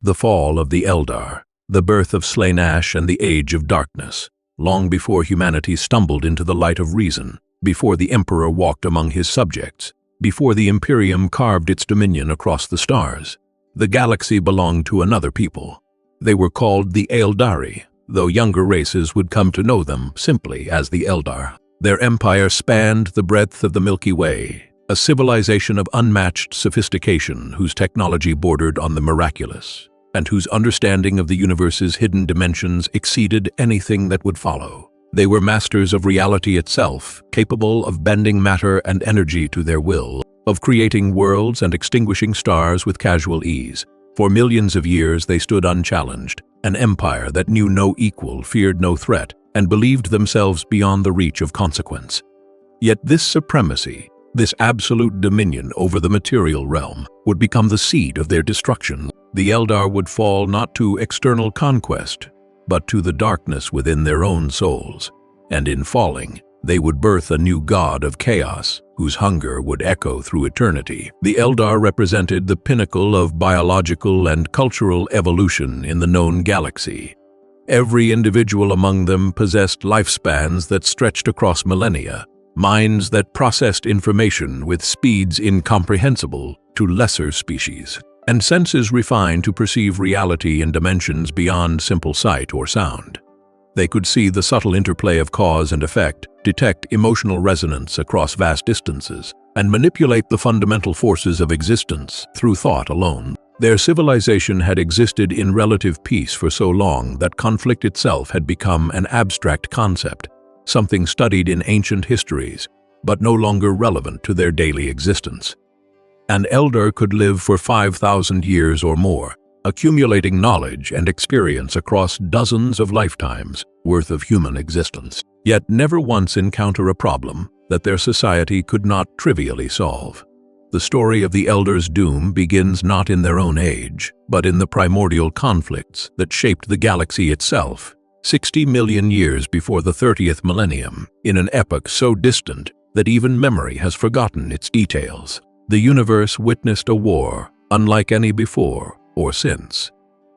The fall of the Eldar, the birth of Slaanesh and the Age of Darkness, long before humanity stumbled into the light of reason, before the Emperor walked among his subjects, before the Imperium carved its dominion across the stars. The galaxy belonged to another people. They were called the Aeldari, though younger races would come to know them simply as the Eldar. Their empire spanned the breadth of the Milky Way, a civilization of unmatched sophistication whose technology bordered on the miraculous, and whose understanding of the universe's hidden dimensions exceeded anything that would follow. They were masters of reality itself, capable of bending matter and energy to their will, of creating worlds and extinguishing stars with casual ease. For millions of years they stood unchallenged, an empire that knew no equal, feared no threat, and believed themselves beyond the reach of consequence. Yet this supremacy, this absolute dominion over the material realm, would become the seed of their destruction. The Eldar would fall not to external conquest, but to the darkness within their own souls. And in falling, they would birth a new god of chaos, whose hunger would echo through eternity. The Eldar represented the pinnacle of biological and cultural evolution in the known galaxy. Every individual among them possessed lifespans that stretched across millennia, minds that processed information with speeds incomprehensible to lesser species, and senses refined to perceive reality in dimensions beyond simple sight or sound. They could see the subtle interplay of cause and effect, detect emotional resonance across vast distances, and manipulate the fundamental forces of existence through thought alone. Their civilization had existed in relative peace for so long that conflict itself had become an abstract concept, something studied in ancient histories, but no longer relevant to their daily existence. An Eldar could live for 5,000 years or more, accumulating knowledge and experience across dozens of lifetimes worth of human existence, yet never once encounter a problem that their society could not trivially solve. The story of the Eldar's doom begins not in their own age, but in the primordial conflicts that shaped the galaxy itself, 60 million years before the 30th millennium, in an epoch so distant that even memory has forgotten its details. The universe witnessed a war unlike any before or since.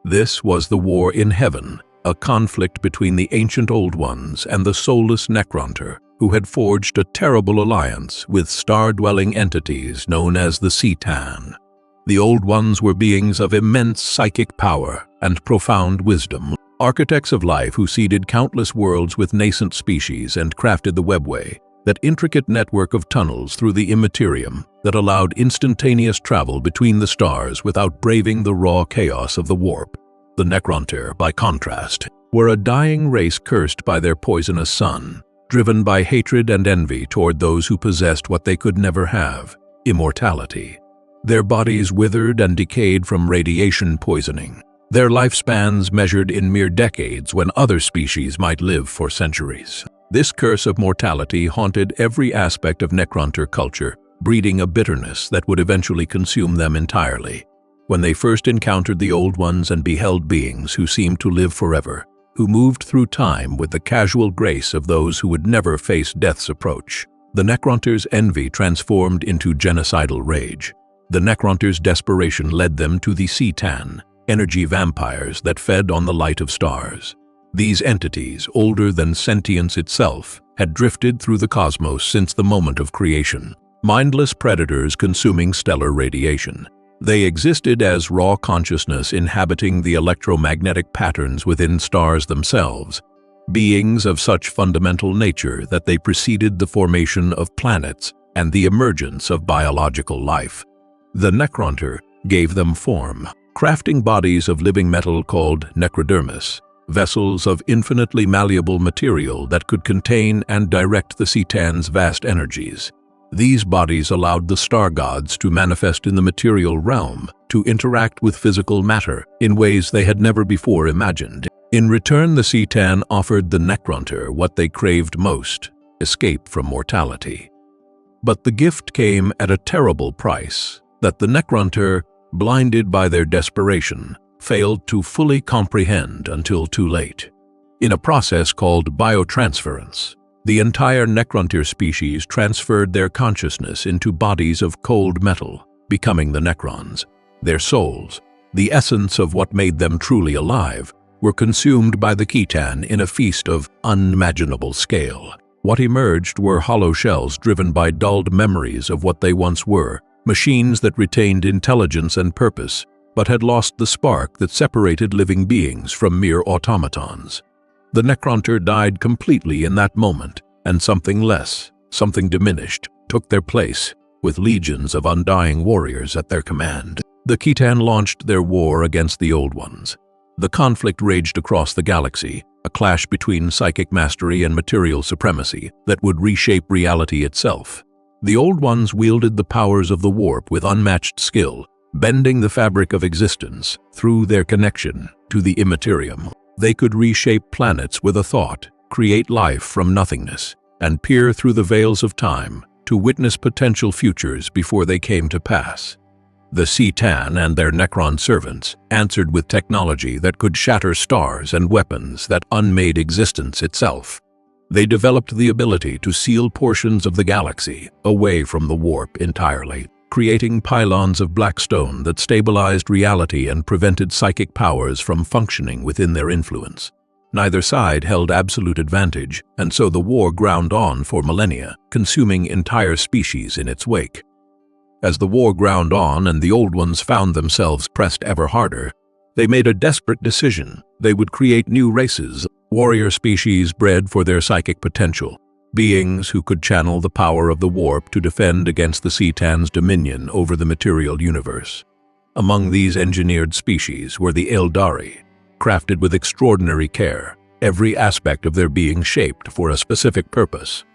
This was the war in heaven, a conflict between the ancient Old Ones and the soulless Necrontyr, who had forged a terrible alliance with star-dwelling entities known as the C'tan. The Old Ones were beings of immense psychic power and profound wisdom, architects of life who seeded countless worlds with nascent species and crafted the webway, that intricate network of tunnels through the immaterium that allowed instantaneous travel between the stars without braving the raw chaos of the warp. The Necrontyr, by contrast, were a dying race cursed by their poisonous sun, driven by hatred and envy toward those who possessed what they could never have, immortality. Their bodies withered and decayed from radiation poisoning, their lifespans measured in mere decades when other species might live for centuries. This curse of mortality haunted every aspect of Necrontyr culture, breeding a bitterness that would eventually consume them entirely. When they first encountered the Old Ones and beheld beings who seemed to live forever, who moved through time with the casual grace of those who would never face death's approach, the Necrontyr's envy transformed into genocidal rage. The Necrontyr's desperation led them to the C'tan, energy vampires that fed on the light of stars. These entities, older than sentience itself, had drifted through the cosmos since the moment of creation, mindless predators consuming stellar radiation. They existed as raw consciousness inhabiting the electromagnetic patterns within stars themselves, beings of such fundamental nature that they preceded the formation of planets and the emergence of biological life. The Necrontyr gave them form, crafting bodies of living metal called necrodermis, vessels of infinitely malleable material that could contain and direct the C'tan's vast energies. These bodies allowed the star gods to manifest in the material realm, to interact with physical matter in ways they had never before imagined. In return, the C'tan offered the Necrontyr what they craved most: escape from mortality. But the gift came at a terrible price that the Necrontyr, blinded by their desperation, failed to fully comprehend until too late. In a process called biotransference, the entire Necrontyr species transferred their consciousness into bodies of cold metal, becoming the Necrons. Their souls, the essence of what made them truly alive, were consumed by the Khitan in a feast of unimaginable scale. What emerged were hollow shells driven by dulled memories of what they once were, machines that retained intelligence and purpose, but had lost the spark that separated living beings from mere automatons. The Necronter died completely in that moment, and something less, something diminished, took their place, with legions of undying warriors at their command. The Khitan launched their war against the Old Ones. The conflict raged across the galaxy, a clash between psychic mastery and material supremacy that would reshape reality itself. The Old Ones wielded the powers of the warp with unmatched skill, bending the fabric of existence through their connection to the immaterium. They could reshape planets with a thought, create life from nothingness, and peer through the veils of time to witness potential futures before they came to pass. The Khitan and their Necron servants answered with technology that could shatter stars and weapons that unmade existence itself. They developed the ability to seal portions of the galaxy away from the warp entirely, creating pylons of black stone that stabilized reality and prevented psychic powers from functioning within their influence. Neither side held absolute advantage, and so the war ground on for millennia, consuming entire species in its wake. As the war ground on and the Old Ones found themselves pressed ever harder, they made a desperate decision. They would create new races, warrior species bred for their psychic potential, beings who could channel the power of the warp to defend against the Khitan's dominion over the material universe. Among these engineered species were the Aeldari, crafted with extraordinary care, every aspect of their being shaped for a specific purpose.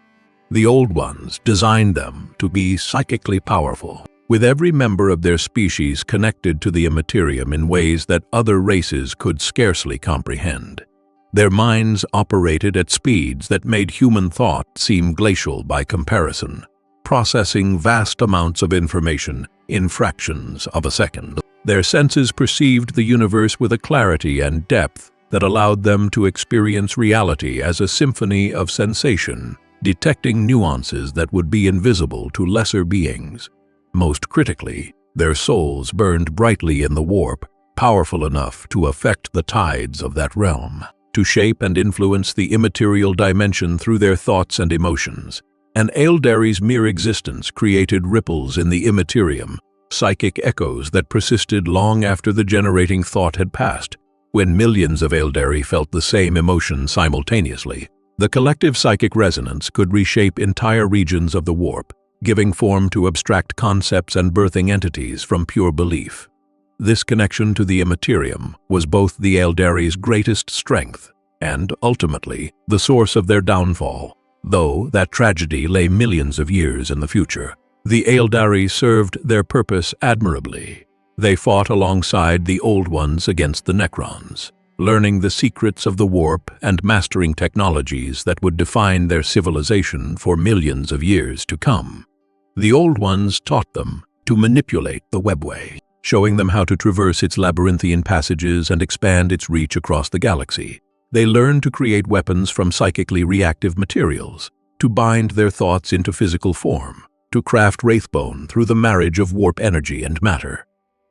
The Old Ones designed them to be psychically powerful, with every member of their species connected to the immaterium in ways that other races could scarcely comprehend. Their minds operated at speeds that made human thought seem glacial by comparison, processing vast amounts of information in fractions of a second. Their senses perceived the universe with a clarity and depth that allowed them to experience reality as a symphony of sensation, detecting nuances that would be invisible to lesser beings. Most critically, their souls burned brightly in the warp, powerful enough to affect the tides of that realm, to shape and influence the immaterial dimension through their thoughts and emotions. An Aeldari's mere existence created ripples in the immaterium, psychic echoes that persisted long after the generating thought had passed. When millions of Aeldari felt the same emotion simultaneously, the collective psychic resonance could reshape entire regions of the warp, giving form to abstract concepts and birthing entities from pure belief. This connection to the immaterium was both the Aeldari's greatest strength and, ultimately, the source of their downfall, though that tragedy lay millions of years in the future. The Aeldari served their purpose admirably. They fought alongside the Old Ones against the Necrons, learning the secrets of the warp and mastering technologies that would define their civilization for millions of years to come. The Old Ones taught them to manipulate the webway, showing them how to traverse its labyrinthian passages and expand its reach across the galaxy. They learned to create weapons from psychically reactive materials, to bind their thoughts into physical form, to craft wraithbone through the marriage of warp energy and matter.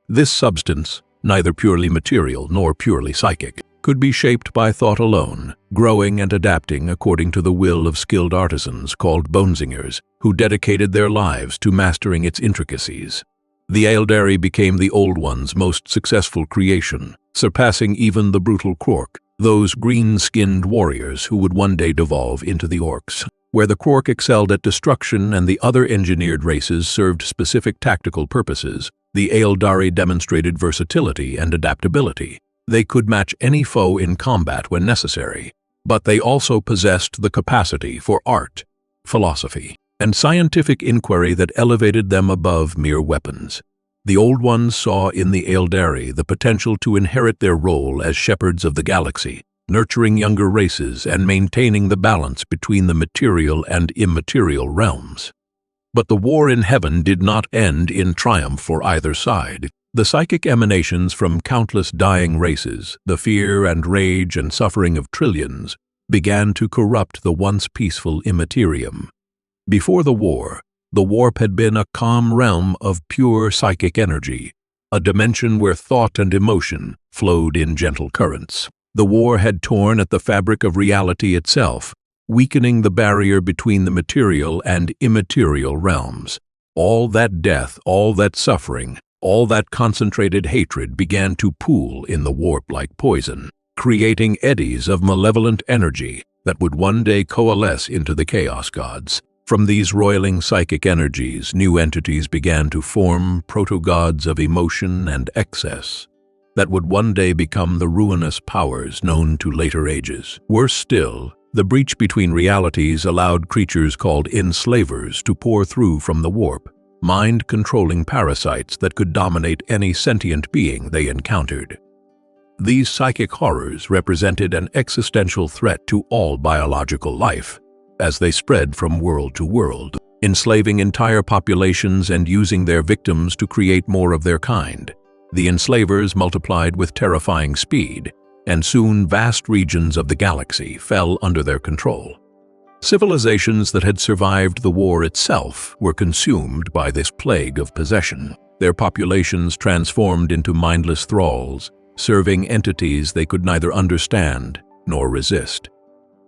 This substance, neither purely material nor purely psychic, could be shaped by thought alone, growing and adapting according to the will of skilled artisans called bonesingers, who dedicated their lives to mastering its intricacies. The Aeldari became the Old Ones' most successful creation, surpassing even the brutal Quark, those green-skinned warriors who would one day devolve into the Orcs. Where the Quark excelled at destruction and the other engineered races served specific tactical purposes, the Aeldari demonstrated versatility and adaptability. They could match any foe in combat when necessary, but they also possessed the capacity for art, philosophy, and scientific inquiry that elevated them above mere weapons. The Old Ones saw in the Aeldari the potential to inherit their role as shepherds of the galaxy, nurturing younger races and maintaining the balance between the material and immaterial realms. But the war in heaven did not end in triumph for either side. The psychic emanations from countless dying races, the fear and rage and suffering of trillions, began to corrupt the once peaceful immaterium. Before the warp had been a calm realm of pure psychic energy, a dimension where thought and emotion flowed in gentle currents. The war had torn at the fabric of reality itself, weakening the barrier between the material and immaterial realms. All that death, all that suffering, all that concentrated hatred began to pool in the warp like poison, creating eddies of malevolent energy that would one day coalesce into the Chaos Gods. From these roiling psychic energies, new entities began to form, proto-gods of emotion and excess, that would one day become the ruinous powers known to later ages. Worse still, the breach between realities allowed creatures called enslavers to pour through from the warp, mind-controlling parasites that could dominate any sentient being they encountered. These psychic horrors represented an existential threat to all biological life, as they spread from world to world, enslaving entire populations and using their victims to create more of their kind. The enslavers multiplied with terrifying speed, and soon vast regions of the galaxy fell under their control. Civilizations that had survived the war itself were consumed by this plague of possession, their populations transformed into mindless thralls, serving entities they could neither understand nor resist.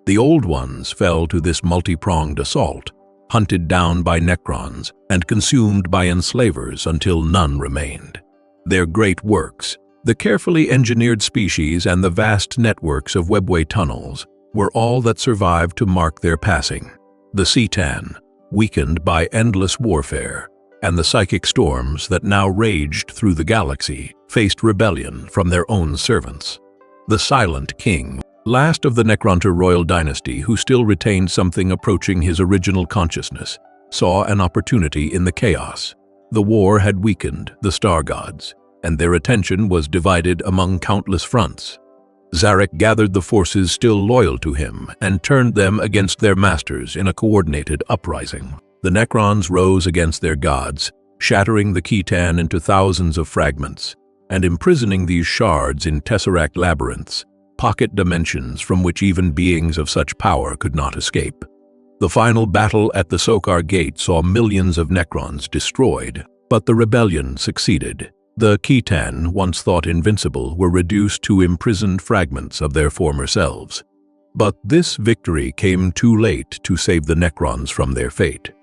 The Old Ones fell to this multi-pronged assault, hunted down by Necrons and consumed by enslavers until none remained. Their great works, the carefully engineered species and the vast networks of webway tunnels, were all that survived to mark their passing. The C'tan, weakened by endless warfare, and the psychic storms that now raged through the galaxy, faced rebellion from their own servants. The Silent King, last of the Necronter royal dynasty who still retained something approaching his original consciousness, saw an opportunity in the chaos. The war had weakened the star gods, and their attention was divided among countless fronts. Zarek gathered the forces still loyal to him and turned them against their masters in a coordinated uprising. The Necrons rose against their gods, shattering the C'tan into thousands of fragments, and imprisoning these shards in tesseract labyrinths, pocket dimensions from which even beings of such power could not escape. The final battle at the Sokar Gate saw millions of Necrons destroyed, but the rebellion succeeded. The C'tan, once thought invincible, were reduced to imprisoned fragments of their former selves. But this victory came too late to save the Necrons from their fate.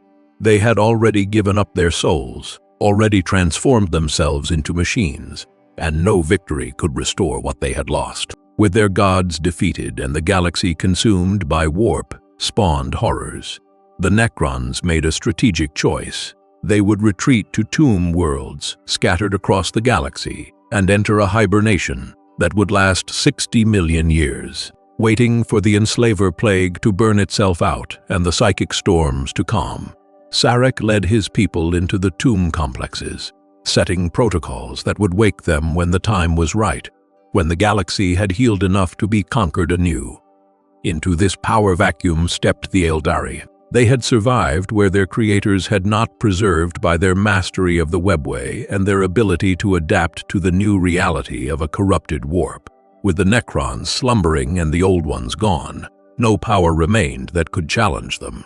They had already given up their souls, already transformed themselves into machines, and no victory could restore what they had lost. With their gods defeated and the galaxy consumed by warp, spawned horrors. The Necrons made a strategic choice. They would retreat to tomb worlds scattered across the galaxy and enter a hibernation that would last 60 million years, waiting for the enslaver plague to burn itself out and the psychic storms to calm. Sarek led his people into the tomb complexes, setting protocols that would wake them when the time was right, when the galaxy had healed enough to be conquered anew. Into this power vacuum stepped the Aeldari. They had survived where their creators had not, preserved by their mastery of the webway and their ability to adapt to the new reality of a corrupted warp. With the Necrons slumbering and the Old Ones gone, no power remained that could challenge them.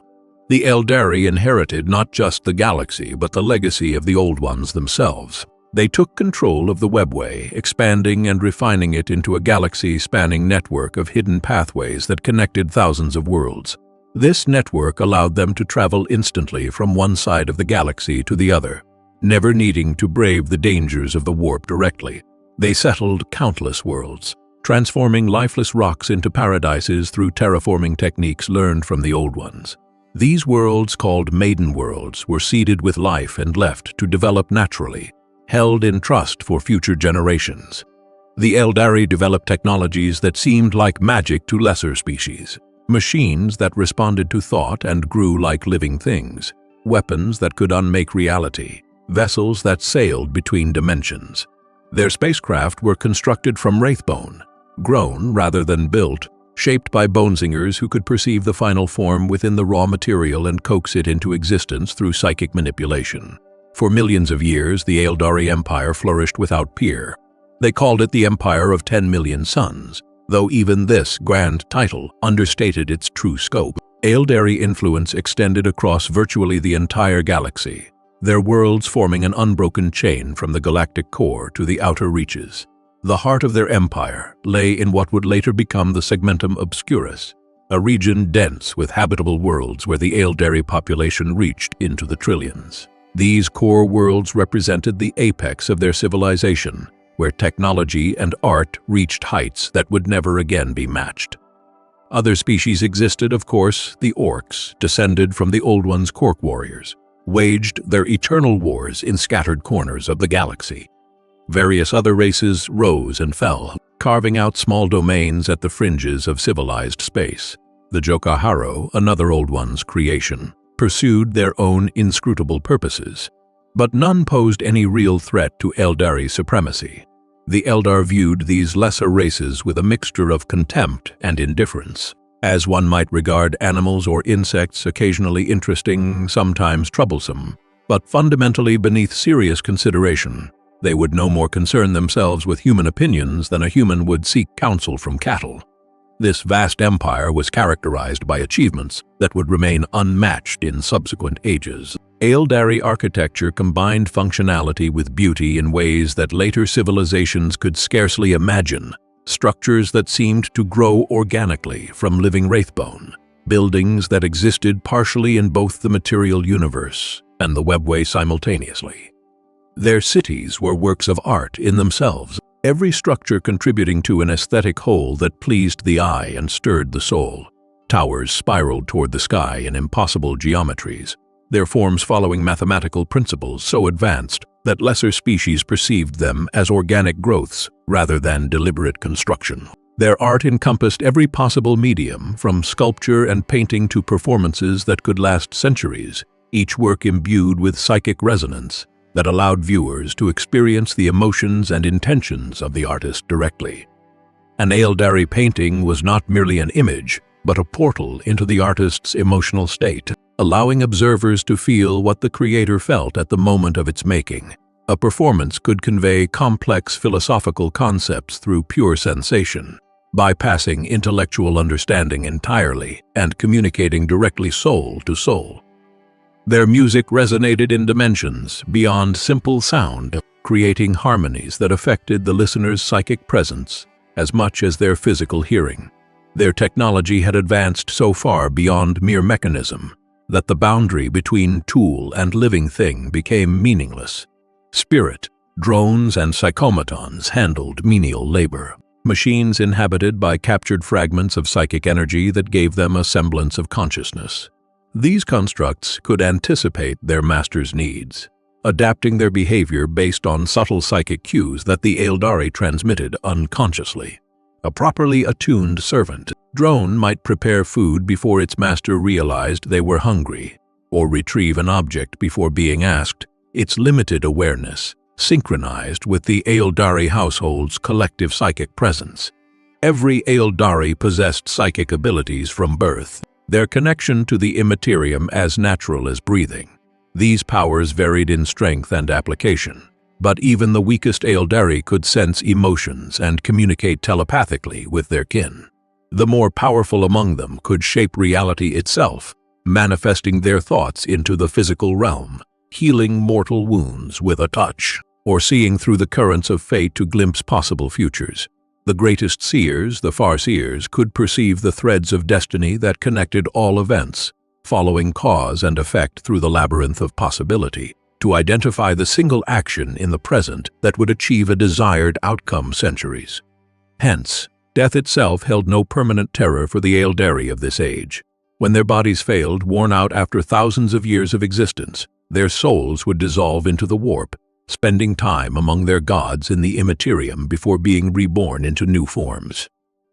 The Aeldari inherited not just the galaxy but the legacy of the Old Ones themselves. They took control of the webway, expanding and refining it into a galaxy-spanning network of hidden pathways that connected thousands of worlds. This network allowed them to travel instantly from one side of the galaxy to the other, never needing to brave the dangers of the warp directly. They settled countless worlds, transforming lifeless rocks into paradises through terraforming techniques learned from the Old Ones. These worlds, called maiden worlds, were seeded with life and left to develop naturally, held in trust for future generations. The Aeldari developed technologies that seemed like magic to lesser species. Machines that responded to thought and grew like living things, weapons that could unmake reality, vessels that sailed between dimensions. Their spacecraft were constructed from wraithbone, grown rather than built, shaped by bonesingers who could perceive the final form within the raw material and coax it into existence through psychic manipulation. For millions of years, the Aeldari Empire flourished without peer. They called it the Empire of 10 million Suns, though even this grand title understated its true scope. Aeldari influence extended across virtually the entire galaxy. their worlds forming an unbroken chain from the galactic core to the outer reaches. The heart of their empire lay in what would later become the Segmentum Obscurus, a region dense with habitable worlds where the Aeldari population reached into the trillions. These core worlds represented the apex of their civilization, where technology and art reached heights that would never again be matched. Other species existed, of course. The orcs, descended from the Old One's Cork warriors, waged their eternal wars in scattered corners of the galaxy. Various other races rose and fell, carving out small domains at the fringes of civilized space. The Jokaharo, another Old One's creation, pursued their own inscrutable purposes, but none posed any real threat to Aeldari supremacy. The Eldar viewed these lesser races with a mixture of contempt and indifference, as one might regard animals or insects, occasionally interesting, sometimes troublesome, but fundamentally beneath serious consideration. They would no more concern themselves with human opinions than a human would seek counsel from cattle. This vast empire was characterized by achievements that would remain unmatched in subsequent ages. Aeldari architecture combined functionality with beauty in ways that later civilizations could scarcely imagine. Structures that seemed to grow organically from living wraithbone, buildings that existed partially in both the material universe and the webway simultaneously. Their cities were works of art in themselves, every structure contributing to an aesthetic whole that pleased the eye and stirred the soul. Towers spiraled toward the sky in impossible geometries, their forms following mathematical principles so advanced that lesser species perceived them as organic growths rather than deliberate construction. Their art encompassed every possible medium, from sculpture and painting to performances that could last centuries, each work imbued with psychic resonance that allowed viewers to experience the emotions and intentions of the artist directly. An Aeldari painting was not merely an image, but a portal into the artist's emotional state, allowing observers to feel what the creator felt at the moment of its making. A performance could convey complex philosophical concepts through pure sensation, bypassing intellectual understanding entirely and communicating directly soul to soul. Their music resonated in dimensions beyond simple sound, creating harmonies that affected the listener's psychic presence as much as their physical hearing. Their technology had advanced so far beyond mere mechanism that the boundary between tool and living thing became meaningless. Spirit, drones, and psychomatons handled menial labor, machines inhabited by captured fragments of psychic energy that gave them a semblance of consciousness. These constructs could anticipate their master's needs, adapting their behavior based on subtle psychic cues that the Aeldari transmitted unconsciously. A properly attuned servant drone might prepare food before its master realized they were hungry, or retrieve an object before being asked, its limited awareness synchronized with the Aeldari household's collective psychic presence. Every Aeldari possessed psychic abilities from birth, their connection to the immaterium as natural as breathing. These powers varied in strength and application, but even the weakest Aeldari could sense emotions and communicate telepathically with their kin. The more powerful among them could shape reality itself, manifesting their thoughts into the physical realm, healing mortal wounds with a touch, or seeing through the currents of fate to glimpse possible futures. The greatest seers, the Farseers, could perceive the threads of destiny that connected all events, following cause and effect through the labyrinth of possibility, to identify the single action in the present that would achieve a desired outcome centuries. Hence, death itself held no permanent terror for the Aeldari of this age. When their bodies failed, worn out after thousands of years of existence, their souls would dissolve into the warp, spending time among their gods in the immaterium before being reborn into new forms.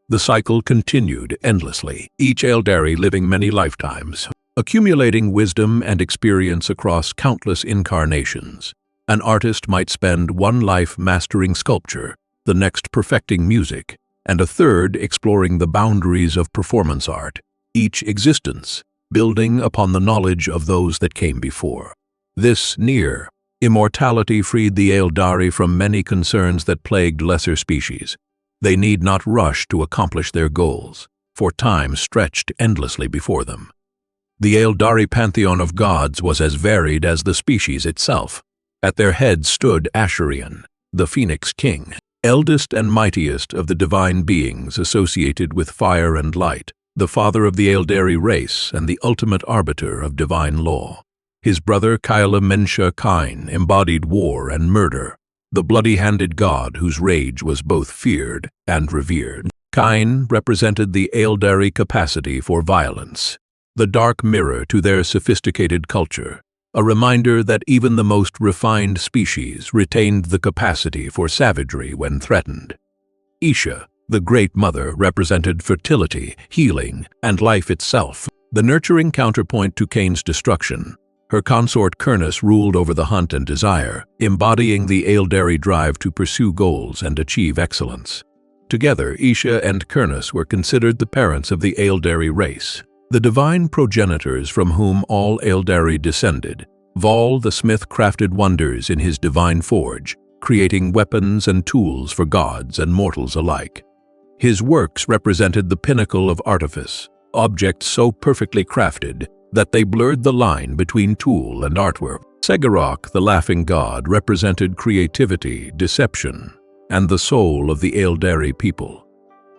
The cycle continued endlessly, each Aeldari living many lifetimes, accumulating wisdom and experience across countless incarnations. An artist might spend one life mastering sculpture, the next perfecting music, and a third exploring the boundaries of performance art, each existence building upon the knowledge of those that came before. This near immortality freed the Aeldari from many concerns that plagued lesser species. They need not rush to accomplish their goals, for time stretched endlessly before them. The Aeldari pantheon of gods was as varied as the species itself. At their head stood Ashurian, the Phoenix King, eldest and mightiest of the divine beings associated with fire and light, the father of the Aeldari race and the ultimate arbiter of divine law. His brother Mensha Kain embodied war and murder, the bloody-handed god whose rage was both feared and revered. Kain represented the Aeldari capacity for violence, the dark mirror to their sophisticated culture, a reminder that even the most refined species retained the capacity for savagery when threatened. Isha, the Great Mother, represented fertility, healing, and life itself, the nurturing counterpoint to Cain's destruction. Her consort Kurnus ruled over the hunt and desire, embodying the Aeldari drive to pursue goals and achieve excellence. Together, Isha and Kurnus were considered the parents of the Aeldari race, the divine progenitors from whom all Aeldari descended. Vol the smith crafted wonders in his divine forge, creating weapons and tools for gods and mortals alike. His works represented the pinnacle of artifice, objects so perfectly crafted that they blurred the line between tool and artwork. Segorok, the laughing god, represented creativity, deception, and the soul of the Aeldari people.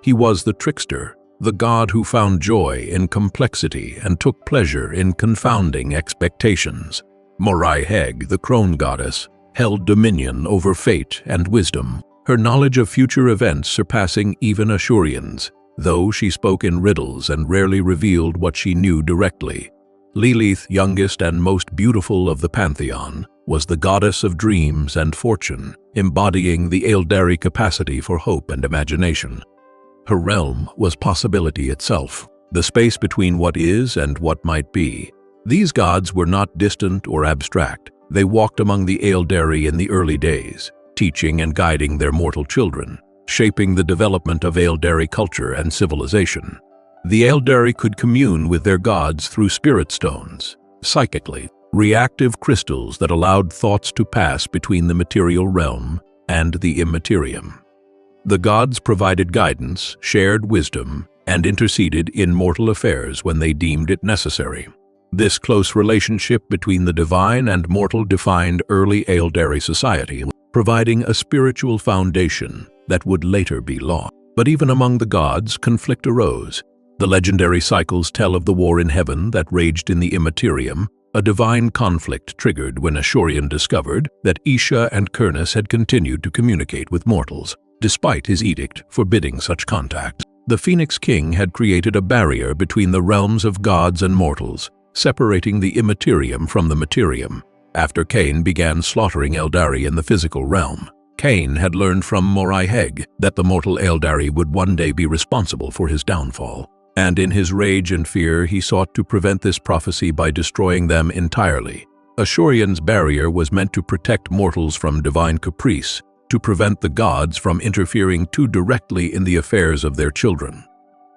He was the trickster, the god who found joy in complexity and took pleasure in confounding expectations. Morai Heg, the crone goddess, held dominion over fate and wisdom, her knowledge of future events surpassing even Ashurians, though she spoke in riddles and rarely revealed what she knew directly. Lilith, youngest and most beautiful of the pantheon, was the goddess of dreams and fortune, embodying the Aeldari capacity for hope and imagination. Her realm was possibility itself, the space between what is and what might be. These gods were not distant or abstract. They walked among the Aeldari in the early days, teaching and guiding their mortal children, shaping the development of Aeldari culture and civilization. The Aeldari could commune with their gods through spirit stones, psychically, reactive crystals that allowed thoughts to pass between the material realm and the immaterium. The gods provided guidance, shared wisdom, and interceded in mortal affairs when they deemed it necessary. This close relationship between the divine and mortal defined early Aeldari society, providing a spiritual foundation that would later be lost. But even among the gods, conflict arose. The legendary cycles tell of the war in heaven that raged in the immaterium, a divine conflict triggered when Ashurian discovered that Isha and Kurnus had continued to communicate with mortals, despite his edict forbidding such contact. The Phoenix King had created a barrier between the realms of gods and mortals, separating the immaterium from the materium. After Cain began slaughtering Aeldari in the physical realm, Cain had learned from Morai Heg that the mortal Aeldari would one day be responsible for his downfall. And in his rage and fear, he sought to prevent this prophecy by destroying them entirely. Ashurian's barrier was meant to protect mortals from divine caprice, to prevent the gods from interfering too directly in the affairs of their children.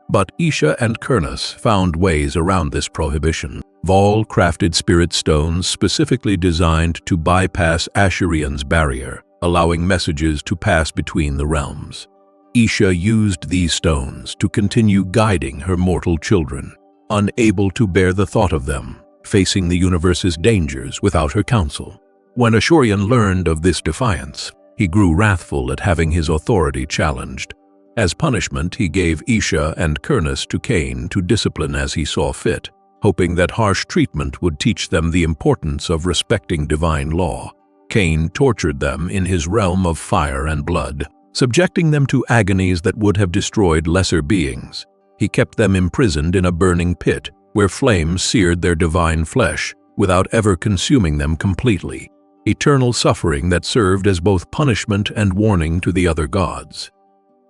But Isha and Kurnus found ways around this prohibition. Vol crafted spirit stones specifically designed to bypass Ashurian's barrier, allowing messages to pass between the realms. Isha used these stones to continue guiding her mortal children, unable to bear the thought of them, facing the universe's dangers without her counsel. When Ashurian learned of this defiance, he grew wrathful at having his authority challenged. As punishment, he gave Isha and Kurnus to Cain to discipline as he saw fit, hoping that harsh treatment would teach them the importance of respecting divine law. Cain tortured them in his realm of fire and blood, subjecting them to agonies that would have destroyed lesser beings. He kept them imprisoned in a burning pit, where flames seared their divine flesh, without ever consuming them completely. Eternal suffering that served as both punishment and warning to the other gods.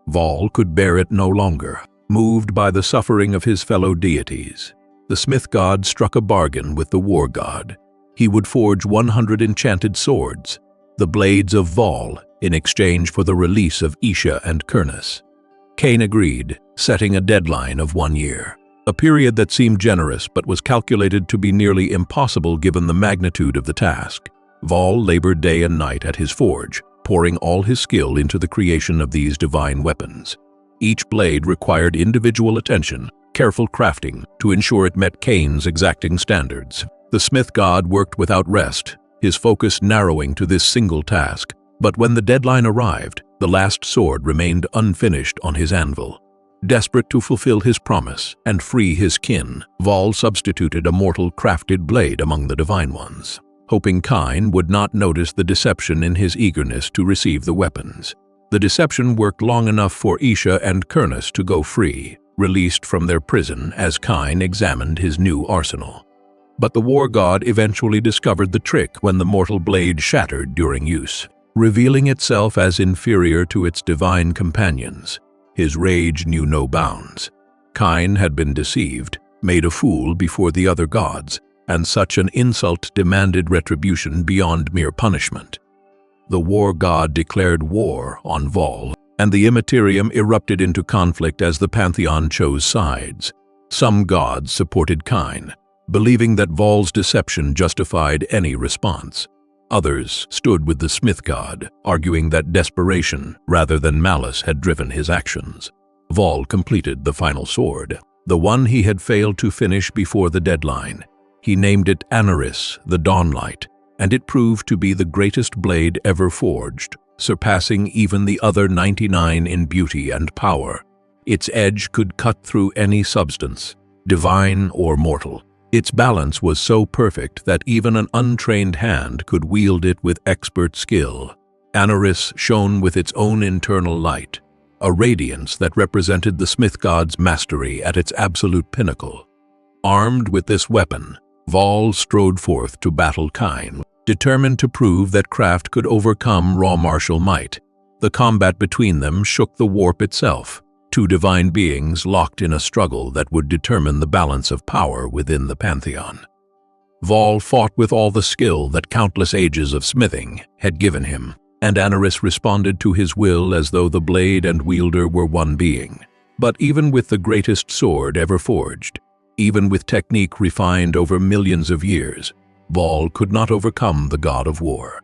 Vol could bear it no longer. Moved by the suffering of his fellow deities, the smith god struck a bargain with the war god. He would forge 100 enchanted swords, the blades of Vol, in exchange for the release of Isha and Kurnus. Cain agreed, setting a deadline of 1 year, a period that seemed generous but was calculated to be nearly impossible given the magnitude of the task. Vol labored day and night at his forge, pouring all his skill into the creation of these divine weapons. Each blade required individual attention, careful crafting to ensure it met Cain's exacting standards. The smith god worked without rest, his focus narrowing to this single task. But when the deadline arrived, the last sword remained unfinished on his anvil. Desperate to fulfill his promise and free his kin, Vol substituted a mortal crafted blade among the divine ones, hoping Cain would not notice the deception in his eagerness to receive the weapons. The deception worked long enough for Isha and Kurnus to go free, released from their prison as Cain examined his new arsenal. But the war god eventually discovered the trick when the mortal blade shattered during use, revealing itself as inferior to its divine companions. His rage knew no bounds. Cain had been deceived, made a fool before the other gods, and such an insult demanded retribution beyond mere punishment. The war god declared war on Vol, and the Immaterium erupted into conflict as the pantheon chose sides. Some gods supported Cain, believing that Vol's deception justified any response. Others stood with the smith god, arguing that desperation rather than malice had driven his actions. Vol completed the final sword, the one he had failed to finish before the deadline. He named it Anaris, the Dawnlight, and it proved to be the greatest blade ever forged, surpassing even the other 99 in beauty and power. Its edge could cut through any substance, divine or mortal. Its balance was so perfect that even an untrained hand could wield it with expert skill. Anaris shone with its own internal light, a radiance that represented the smith god's mastery at its absolute pinnacle. Armed with this weapon, Vol strode forth to battle Cain, determined to prove that craft could overcome raw martial might. The combat between them shook the warp itself, two divine beings locked in a struggle that would determine the balance of power within the pantheon. Vol fought with all the skill that countless ages of smithing had given him, and Anaris responded to his will as though the blade and wielder were one being. But even with the greatest sword ever forged, even with technique refined over millions of years, Vol could not overcome the god of war.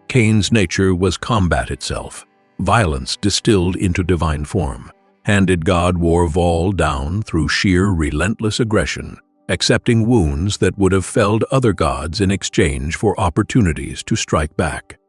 Cain's nature was combat itself, violence distilled into divine form. Handed God wore Vol down through sheer relentless aggression, accepting wounds that would have felled other gods in exchange for opportunities to strike back.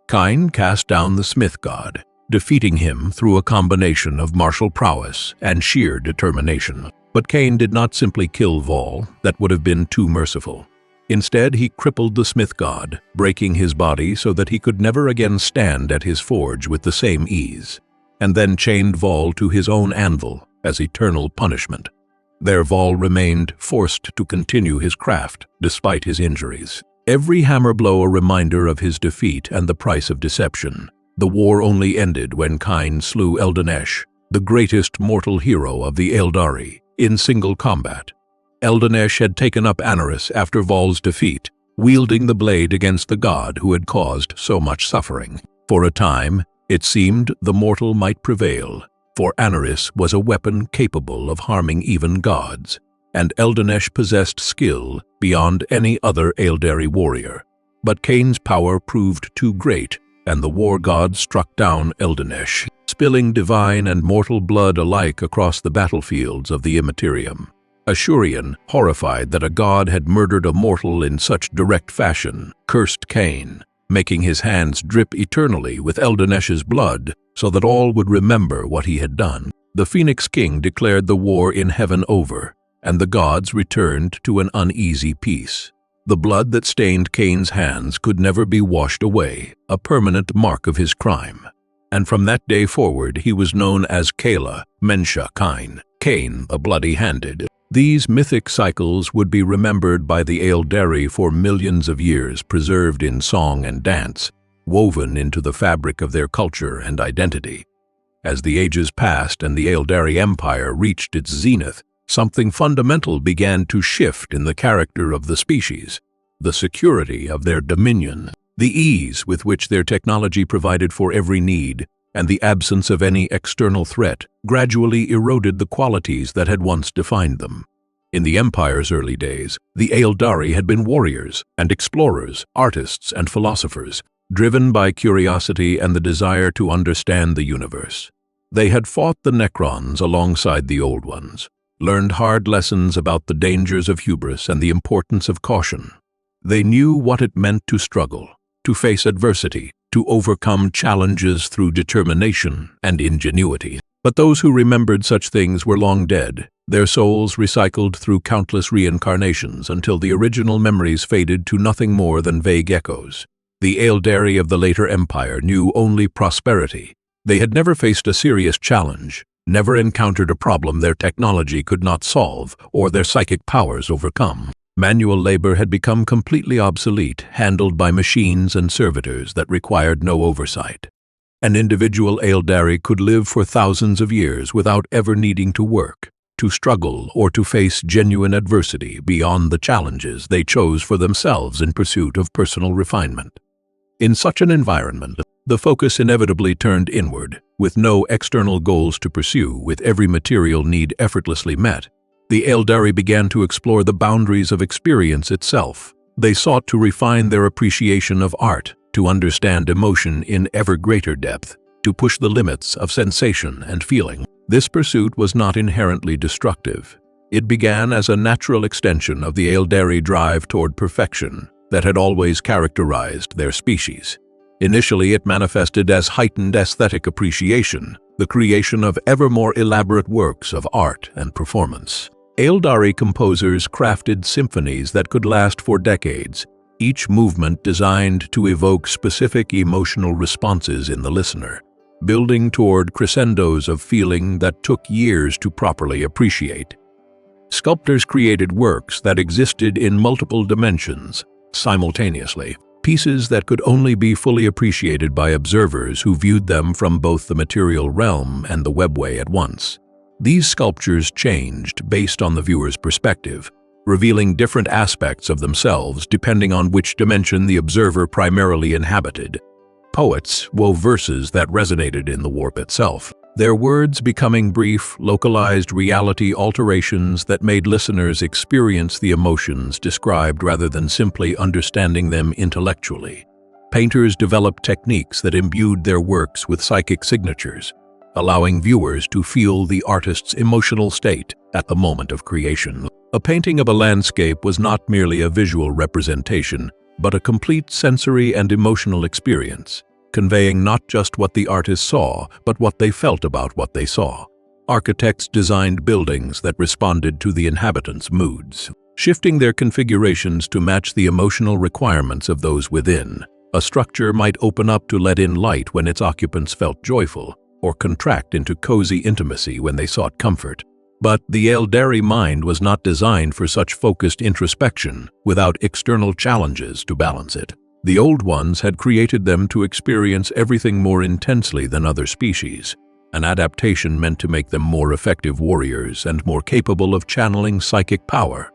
Cain cast down the smith god, defeating him through a combination of martial prowess and sheer determination. But Cain did not simply kill Vol, that would have been too merciful. Instead, he crippled the smith god, breaking his body so that he could never again stand at his forge with the same ease, and then chained Vol to his own anvil as eternal punishment. There Vol remained, forced to continue his craft despite his injuries. Every hammer blow a reminder of his defeat and the price of deception. The war only ended when Cain slew Slaanesh, the greatest mortal hero of the Aeldari, in single combat. Slaanesh had taken up Anaris after Vol's defeat, wielding the blade against the god who had caused so much suffering. For a time, it seemed the mortal might prevail, for Anaris was a weapon capable of harming even gods, and Slaanesh possessed skill beyond any other Aeldari warrior. But Cain's power proved too great, and the war god struck down Slaanesh, spilling divine and mortal blood alike across the battlefields of the Immaterium. Ashurian, horrified that a god had murdered a mortal in such direct fashion, cursed Cain, making his hands drip eternally with Slaaneshe's blood so that all would remember what he had done. The Phoenix King declared the war in heaven over, and the gods returned to an uneasy peace. The blood that stained Cain's hands could never be washed away, a permanent mark of his crime. And from that day forward he was known as Kala, Mensha Cain, Cain the bloody-handed. These mythic cycles would be remembered by the Aeldari for millions of years, preserved in song and dance, woven into the fabric of their culture and identity. As the ages passed and the Aeldari Empire reached its zenith, something fundamental began to shift in the character of the species. The security of their dominion, the ease with which their technology provided for every need, and the absence of any external threat gradually eroded the qualities that had once defined them. In the Empire's early days, the Aeldari had been warriors and explorers, artists and philosophers, driven by curiosity and the desire to understand the universe. They had fought the Necrons alongside the Old Ones, learned hard lessons about the dangers of hubris and the importance of caution. They knew what it meant to struggle, to face adversity, to overcome challenges through determination and ingenuity. But those who remembered such things were long dead, their souls recycled through countless reincarnations until the original memories faded to nothing more than vague echoes. The Aeldari of the later empire knew only prosperity. They had never faced a serious challenge, never encountered a problem their technology could not solve or their psychic powers overcome. Manual labor had become completely obsolete, handled by machines and servitors that required no oversight. An individual Aeldari could live for thousands of years without ever needing to work, to struggle, or to face genuine adversity beyond the challenges they chose for themselves in pursuit of personal refinement. In such an environment, the focus inevitably turned inward, with no external goals to pursue, with every material need effortlessly met. The Aeldari began to explore the boundaries of experience itself. They sought to refine their appreciation of art, to understand emotion in ever greater depth, to push the limits of sensation and feeling. This pursuit was not inherently destructive. It began as a natural extension of the Aeldari drive toward perfection that had always characterized their species. Initially, it manifested as heightened aesthetic appreciation, the creation of ever more elaborate works of art and performance. Aeldari composers crafted symphonies that could last for decades, each movement designed to evoke specific emotional responses in the listener, building toward crescendos of feeling that took years to properly appreciate. Sculptors created works that existed in multiple dimensions, simultaneously, pieces that could only be fully appreciated by observers who viewed them from both the material realm and the webway at once. These sculptures changed based on the viewer's perspective, revealing different aspects of themselves depending on which dimension the observer primarily inhabited. Poets wove verses that resonated in the warp itself, their words becoming brief, localized reality alterations that made listeners experience the emotions described rather than simply understanding them intellectually. Painters developed techniques that imbued their works with psychic signatures, allowing viewers to feel the artist's emotional state at the moment of creation. A painting of a landscape was not merely a visual representation, but a complete sensory and emotional experience, conveying not just what the artist saw, but what they felt about what they saw. Architects designed buildings that responded to the inhabitants' moods, shifting their configurations to match the emotional requirements of those within. A structure might open up to let in light when its occupants felt joyful, or contract into cozy intimacy when they sought comfort. But the Aeldari mind was not designed for such focused introspection without external challenges to balance it. The Old Ones had created them to experience everything more intensely than other species. An adaptation meant to make them more effective warriors and more capable of channeling psychic power.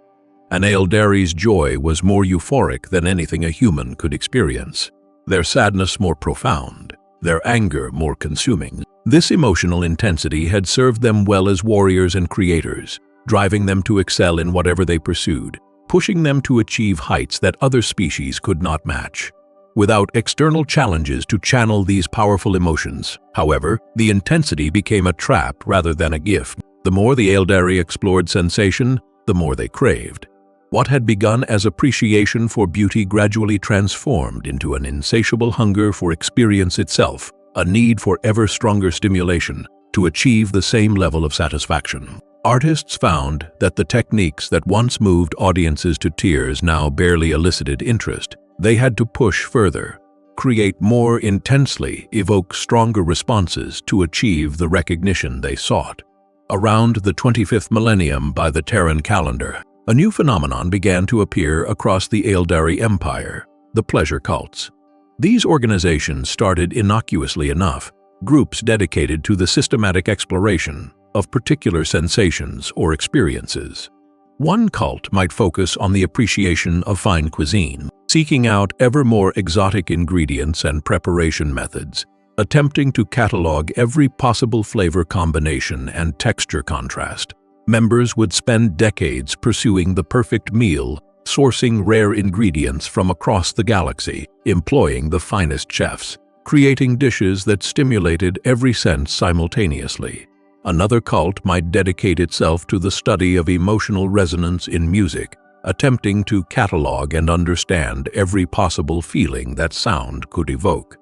An Aeldari's joy was more euphoric than anything a human could experience, their sadness more profound, their anger more consuming. This emotional intensity had served them well as warriors and creators, driving them to excel in whatever they pursued, pushing them to achieve heights that other species could not match. Without external challenges to channel these powerful emotions, however, the intensity became a trap rather than a gift. The more the Aeldari explored sensation, the more they craved. What had begun as appreciation for beauty gradually transformed into an insatiable hunger for experience itself, a need for ever stronger stimulation to achieve the same level of satisfaction. Artists found that the techniques that once moved audiences to tears now barely elicited interest. They had to push further, create more intensely, evoke stronger responses to achieve the recognition they sought. Around the 25th millennium by the Terran calendar, a new phenomenon began to appear across the Aeldari Empire, the pleasure cults. These organizations started innocuously enough, groups dedicated to the systematic exploration of particular sensations or experiences. One cult might focus on the appreciation of fine cuisine, seeking out ever more exotic ingredients and preparation methods, attempting to catalog every possible flavor combination and texture contrast. Members would spend decades pursuing the perfect meal, sourcing rare ingredients from across the galaxy, employing the finest chefs, creating dishes that stimulated every sense simultaneously. Another cult might dedicate itself to the study of emotional resonance in music, attempting to catalog and understand every possible feeling that sound could evoke.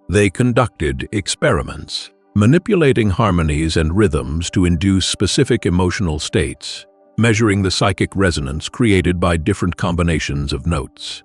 They conducted experiments, manipulating harmonies and rhythms to induce specific emotional states, measuring the psychic resonance created by different combinations of notes.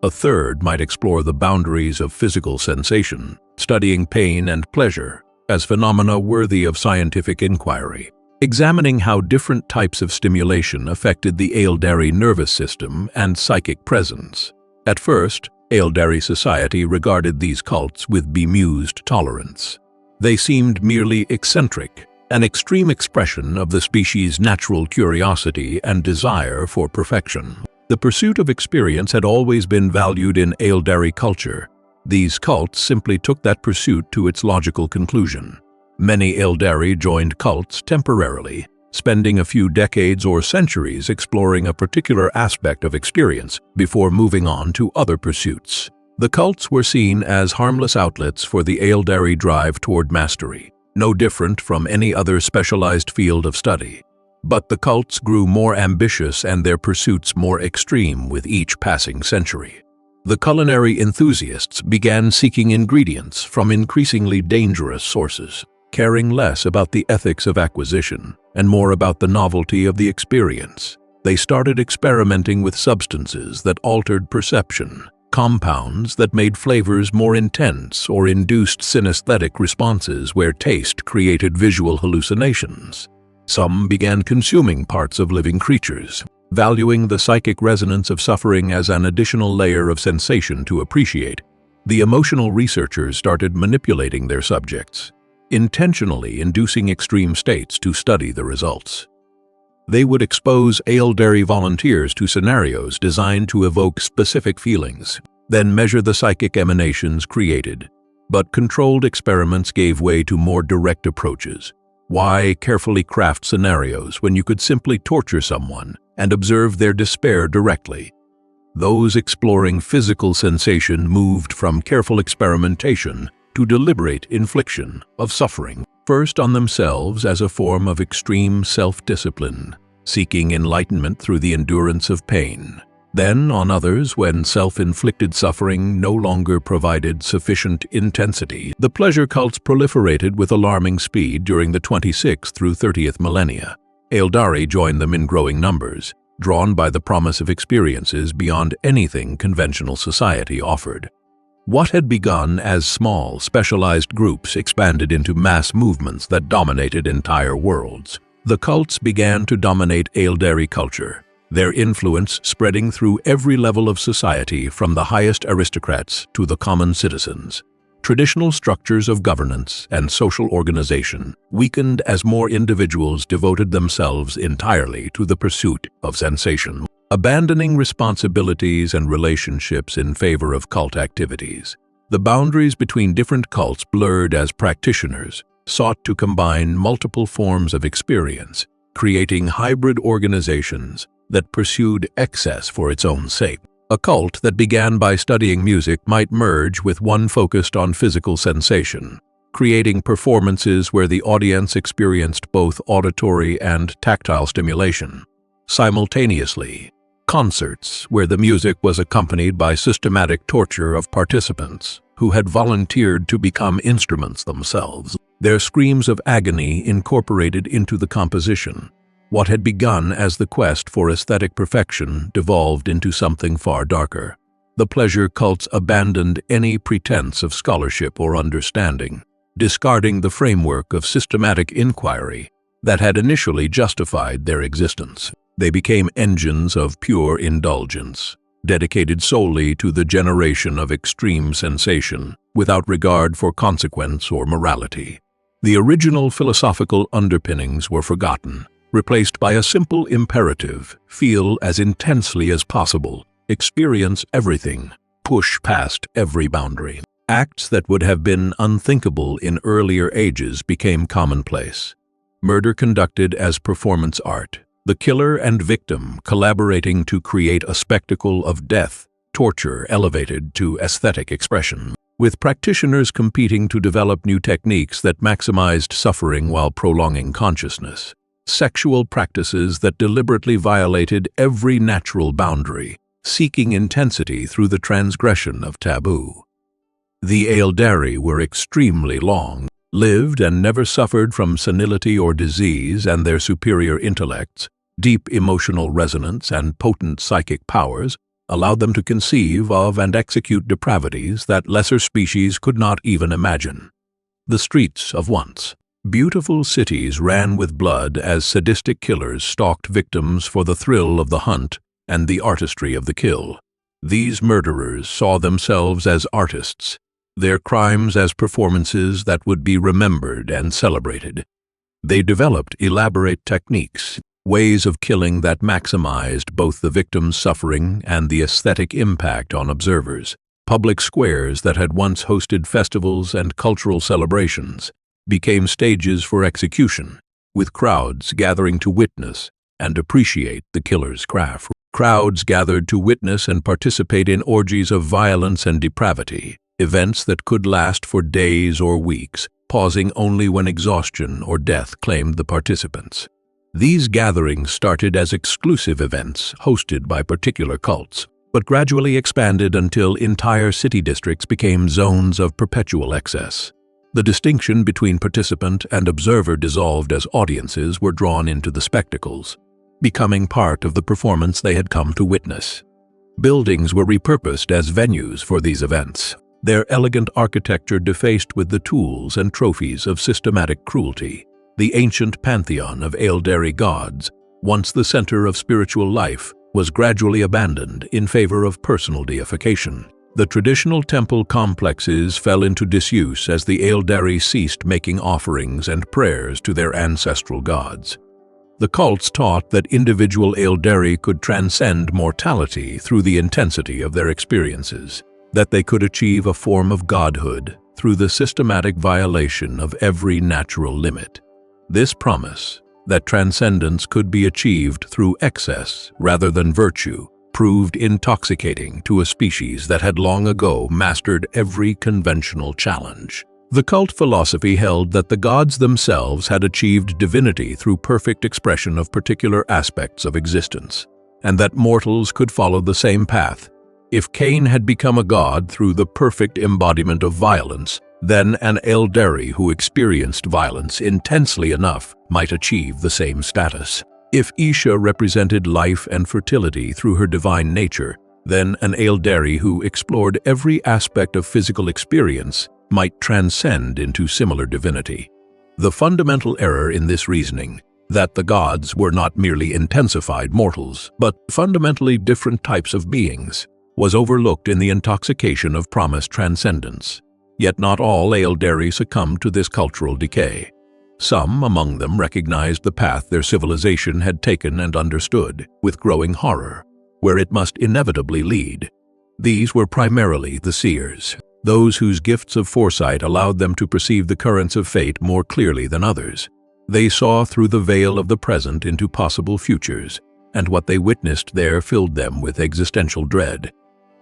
A third might explore the boundaries of physical sensation, studying pain and pleasure as phenomena worthy of scientific inquiry, examining how different types of stimulation affected the Aeldari nervous system and psychic presence. At first, Aeldari society regarded these cults with bemused tolerance. They seemed merely eccentric, an extreme expression of the species' natural curiosity and desire for perfection. The pursuit of experience had always been valued in Aeldari culture. These cults simply took that pursuit to its logical conclusion. Many Aeldari joined cults temporarily, spending a few decades or centuries exploring a particular aspect of experience before moving on to other pursuits. The cults were seen as harmless outlets for the Aeldari drive toward mastery, no different from any other specialized field of study. But the cults grew more ambitious and their pursuits more extreme with each passing century. The culinary enthusiasts began seeking ingredients from increasingly dangerous sources, caring less about the ethics of acquisition and more about the novelty of the experience. They started experimenting with substances that altered perception, compounds that made flavors more intense or induced synesthetic responses where taste created visual hallucinations. Some began consuming parts of living creatures, valuing the psychic resonance of suffering as an additional layer of sensation to appreciate. The emotional researchers started manipulating their subjects, intentionally inducing extreme states to study the results. They would expose Aeldari volunteers to scenarios designed to evoke specific feelings, then measure the psychic emanations created. But controlled experiments gave way to more direct approaches. Why carefully craft scenarios when you could simply torture someone and observe their despair directly? Those exploring physical sensation moved from careful experimentation to deliberate infliction of suffering, first on themselves as a form of extreme self-discipline, seeking enlightenment through the endurance of pain, then on others when self-inflicted suffering no longer provided sufficient intensity. The pleasure cults proliferated with alarming speed during the 26th through 30th millennia. Aeldari joined them in growing numbers, drawn by the promise of experiences beyond anything conventional society offered. What had begun as small, specialized groups expanded into mass movements that dominated entire worlds. The cults began to dominate Aeldari culture, their influence spreading through every level of society from the highest aristocrats to the common citizens. Traditional structures of governance and social organization weakened as more individuals devoted themselves entirely to the pursuit of sensation, abandoning responsibilities and relationships in favor of cult activities. The boundaries between different cults blurred as practitioners sought to combine multiple forms of experience, creating hybrid organizations that pursued excess for its own sake. A cult that began by studying music might merge with one focused on physical sensation, creating performances where the audience experienced both auditory and tactile stimulation. Simultaneously, concerts where the music was accompanied by systematic torture of participants who had volunteered to become instruments themselves, their screams of agony incorporated into the composition. What had begun as the quest for aesthetic perfection devolved into something far darker. The pleasure cults abandoned any pretense of scholarship or understanding, discarding the framework of systematic inquiry that had initially justified their existence. They became engines of pure indulgence, dedicated solely to the generation of extreme sensation, without regard for consequence or morality. The original philosophical underpinnings were forgotten, replaced by a simple imperative: feel as intensely as possible, experience everything, push past every boundary. Acts that would have been unthinkable in earlier ages became commonplace. Murder conducted as performance art, the killer and victim collaborating to create a spectacle of death, torture elevated to aesthetic expression. with practitioners competing to develop new techniques that maximized suffering while prolonging consciousness. Sexual practices that deliberately violated every natural boundary, seeking intensity through the transgression of taboo. The Aeldari were extremely long, lived and never suffered from senility or disease, and their superior intellects, deep emotional resonance, and potent psychic powers allowed them to conceive of and execute depravities that lesser species could not even imagine. The streets of once beautiful cities ran with blood as sadistic killers stalked victims for the thrill of the hunt and the artistry of the kill. These murderers saw themselves as artists, their crimes as performances that would be remembered and celebrated. They developed elaborate techniques, ways of killing that maximized both the victim's suffering and the aesthetic impact on observers. Public squares that had once hosted festivals and cultural celebrations became stages for execution, with crowds gathering to witness and appreciate the killer's craft. Crowds gathered to witness and participate in orgies of violence and depravity, events that could last for days or weeks, pausing only when exhaustion or death claimed the participants. These gatherings started as exclusive events hosted by particular cults, but gradually expanded until entire city districts became zones of perpetual excess. The distinction between participant and observer dissolved as audiences were drawn into the spectacles, becoming part of the performance they had come to witness. Buildings were repurposed as venues for these events, their elegant architecture defaced with the tools and trophies of systematic cruelty. The ancient pantheon of Aeldari gods, once the center of spiritual life, was gradually abandoned in favor of personal deification. The traditional temple complexes fell into disuse as the Aeldari ceased making offerings and prayers to their ancestral gods. The cults taught that individual Aeldari could transcend mortality through the intensity of their experiences, that they could achieve a form of godhood through the systematic violation of every natural limit. This promise, that transcendence could be achieved through excess rather than virtue, proved intoxicating to a species that had long ago mastered every conventional challenge. The cult philosophy held that the gods themselves had achieved divinity through perfect expression of particular aspects of existence, and that mortals could follow the same path. If Cain had become a god through the perfect embodiment of violence, then an Aeldari who experienced violence intensely enough might achieve the same status. If Isha represented life and fertility through her divine nature, then an Aeldari who explored every aspect of physical experience might transcend into similar divinity. The fundamental error in this reasoning, that the gods were not merely intensified mortals, but fundamentally different types of beings, was overlooked in the intoxication of promised transcendence. Yet not all Aeldari succumbed to this cultural decay. Some among them recognized the path their civilization had taken and understood, with growing horror, where it must inevitably lead. These were primarily the seers, those whose gifts of foresight allowed them to perceive the currents of fate more clearly than others. They saw through the veil of the present into possible futures, and what they witnessed there filled them with existential dread.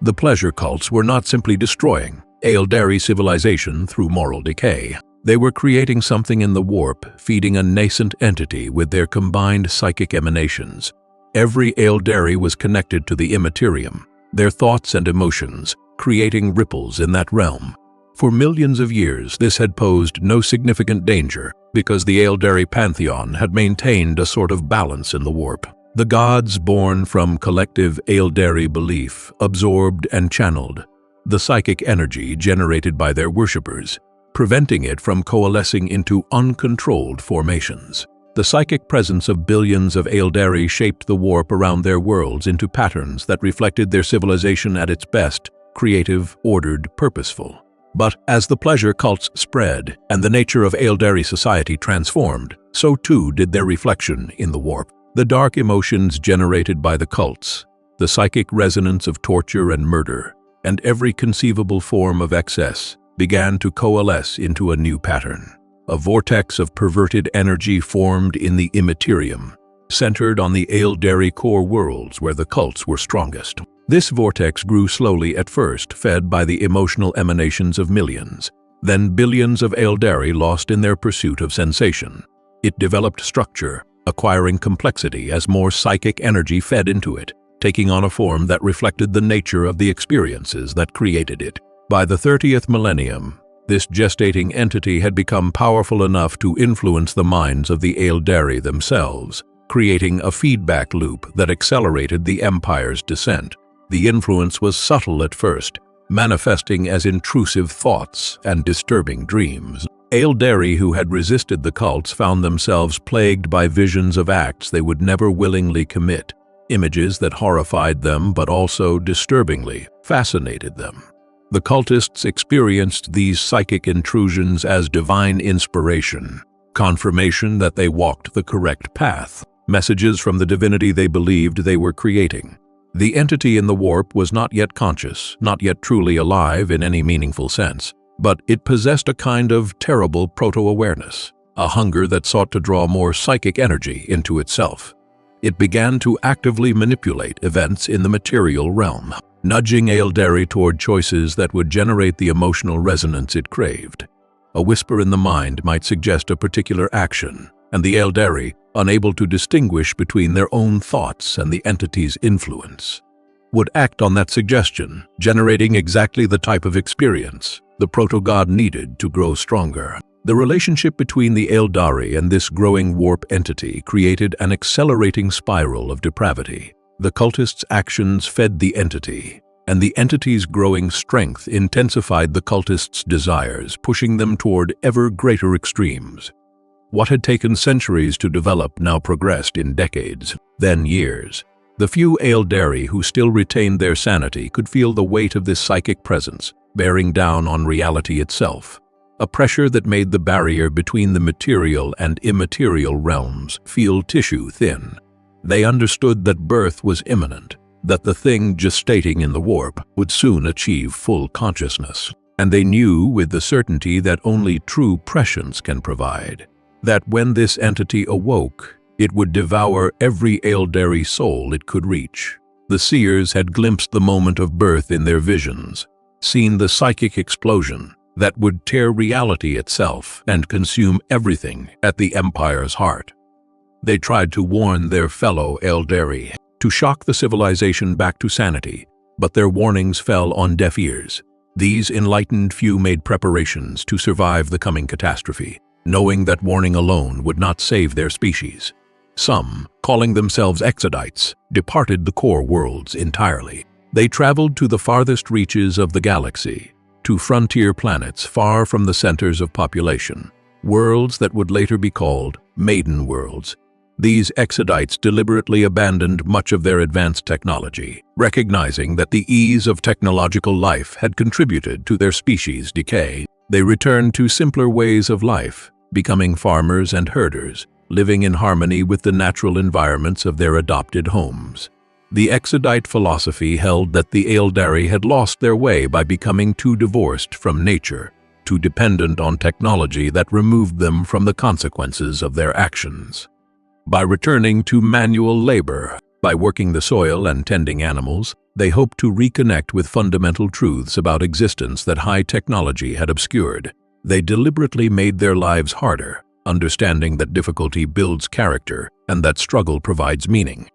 The pleasure cults were not simply destroying Aeldari civilization through moral decay. They were creating something in the warp, feeding a nascent entity with their combined psychic emanations. Every Aeldari was connected to the immaterium, their thoughts and emotions, creating ripples in that realm. For millions of years, this had posed no significant danger, because the Aeldari pantheon had maintained a sort of balance in the warp. The gods born from collective Aeldari belief absorbed and channeled the psychic energy generated by their worshippers, preventing it from coalescing into uncontrolled formations. The psychic presence of billions of Aeldari shaped the warp around their worlds into patterns that reflected their civilization at its best, creative, ordered, purposeful. But as the pleasure cults spread and the nature of Aeldari society transformed, so too did their reflection in the warp. The dark emotions generated by the cults, the psychic resonance of torture and murder, and every conceivable form of excess began to coalesce into a new pattern. A vortex of perverted energy formed in the immaterium, centered on the Aeldari core worlds where the cults were strongest. This vortex grew slowly at first, fed by the emotional emanations of millions. Then billions of Aeldari lost in their pursuit of sensation. It developed structure, acquiring complexity as more psychic energy fed into it, taking on a form that reflected the nature of the experiences that created it. By the 30th millennium, this gestating entity had become powerful enough to influence the minds of the Aeldari themselves, creating a feedback loop that accelerated the Empire's descent. The influence was subtle at first, manifesting as intrusive thoughts and disturbing dreams. Aeldari who had resisted the cults found themselves plagued by visions of acts they would never willingly commit, images that horrified them but also disturbingly fascinated them. The cultists experienced these psychic intrusions as divine inspiration, confirmation that they walked the correct path, messages from the divinity they believed they were creating. The entity in the warp was not yet conscious, not yet truly alive in any meaningful sense, but it possessed a kind of terrible proto-awareness, a hunger that sought to draw more psychic energy into itself. It began to actively manipulate events in the material realm, nudging Aeldari toward choices that would generate the emotional resonance it craved. A whisper in the mind might suggest a particular action, and the Aeldari, unable to distinguish between their own thoughts and the entity's influence, would act on that suggestion, generating exactly the type of experience the proto-god needed to grow stronger. The relationship between the Aeldari and this growing warp entity created an accelerating spiral of depravity. The cultists' actions fed the entity, and the entity's growing strength intensified the cultists' desires, pushing them toward ever greater extremes. What had taken centuries to develop now progressed in decades, then years. The few Aeldari who still retained their sanity could feel the weight of this psychic presence, bearing down on reality itself, a pressure that made the barrier between the material and immaterial realms feel tissue-thin. They understood that birth was imminent, that the thing gestating in the warp would soon achieve full consciousness, and they knew with the certainty that only true prescience can provide, that when this entity awoke, it would devour every Aeldari soul it could reach. The seers had glimpsed the moment of birth in their visions, seen the psychic explosion that would tear reality itself and consume everything at the Empire's heart. They tried to warn their fellow Aeldari, to shock the civilization back to sanity, but their warnings fell on deaf ears. These enlightened few made preparations to survive the coming catastrophe, knowing that warning alone would not save their species. Some, calling themselves Exodites, departed the core worlds entirely. They traveled to the farthest reaches of the galaxy, to frontier planets far from the centers of population, worlds that would later be called maiden worlds. These Exodites deliberately abandoned much of their advanced technology, recognizing that the ease of technological life had contributed to their species' decay. They returned to simpler ways of life, becoming farmers and herders, living in harmony with the natural environments of their adopted homes. The Exodite philosophy held that the Aeldari had lost their way by becoming too divorced from nature, too dependent on technology that removed them from the consequences of their actions. By returning to manual labor, by working the soil and tending animals, they hoped to reconnect with fundamental truths about existence that high technology had obscured. They deliberately made their lives harder, understanding that difficulty builds character and that struggle provides meaning.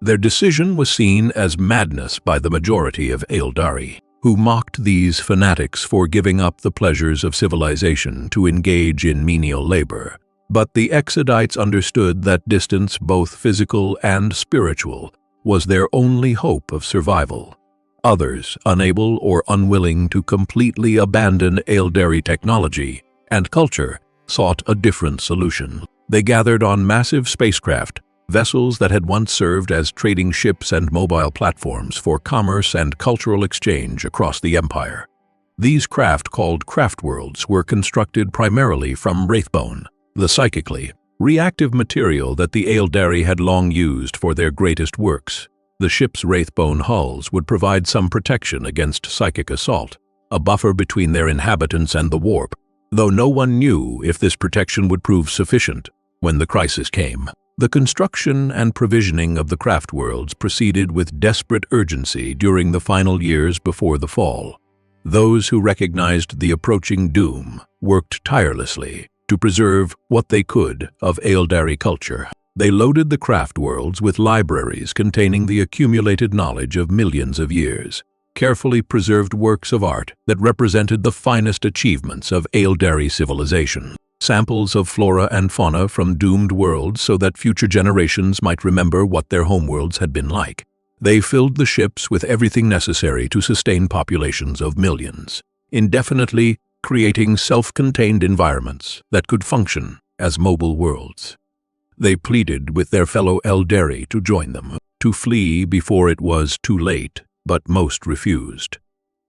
Their decision was seen as madness by the majority of Aeldari, who mocked these fanatics for giving up the pleasures of civilization to engage in menial labor. But the Exodites understood that distance, both physical and spiritual, was their only hope of survival. Others, unable or unwilling to completely abandon Aeldari technology and culture, sought a different solution. They gathered on massive spacecraft, vessels that had once served as trading ships and mobile platforms for commerce and cultural exchange across the Empire. These craft, called Craftworlds, were constructed primarily from wraithbone, the psychically reactive material that the Aeldari had long used for their greatest works. The ship's wraithbone hulls would provide some protection against psychic assault, a buffer between their inhabitants and the warp, though no one knew if this protection would prove sufficient when the crisis came. The construction and provisioning of the craft worlds proceeded with desperate urgency during the final years before the fall. Those who recognized the approaching doom worked tirelessly to preserve what they could of Aeldari culture. They loaded the craft worlds with libraries containing the accumulated knowledge of millions of years, carefully preserved works of art that represented the finest achievements of Aeldari civilization, samples of flora and fauna from doomed worlds so that future generations might remember what their homeworlds had been like. They filled the ships with everything necessary to sustain populations of millions, indefinitely creating self-contained environments that could function as mobile worlds. They pleaded with their fellow Eldari to join them, to flee before it was too late, but most refused.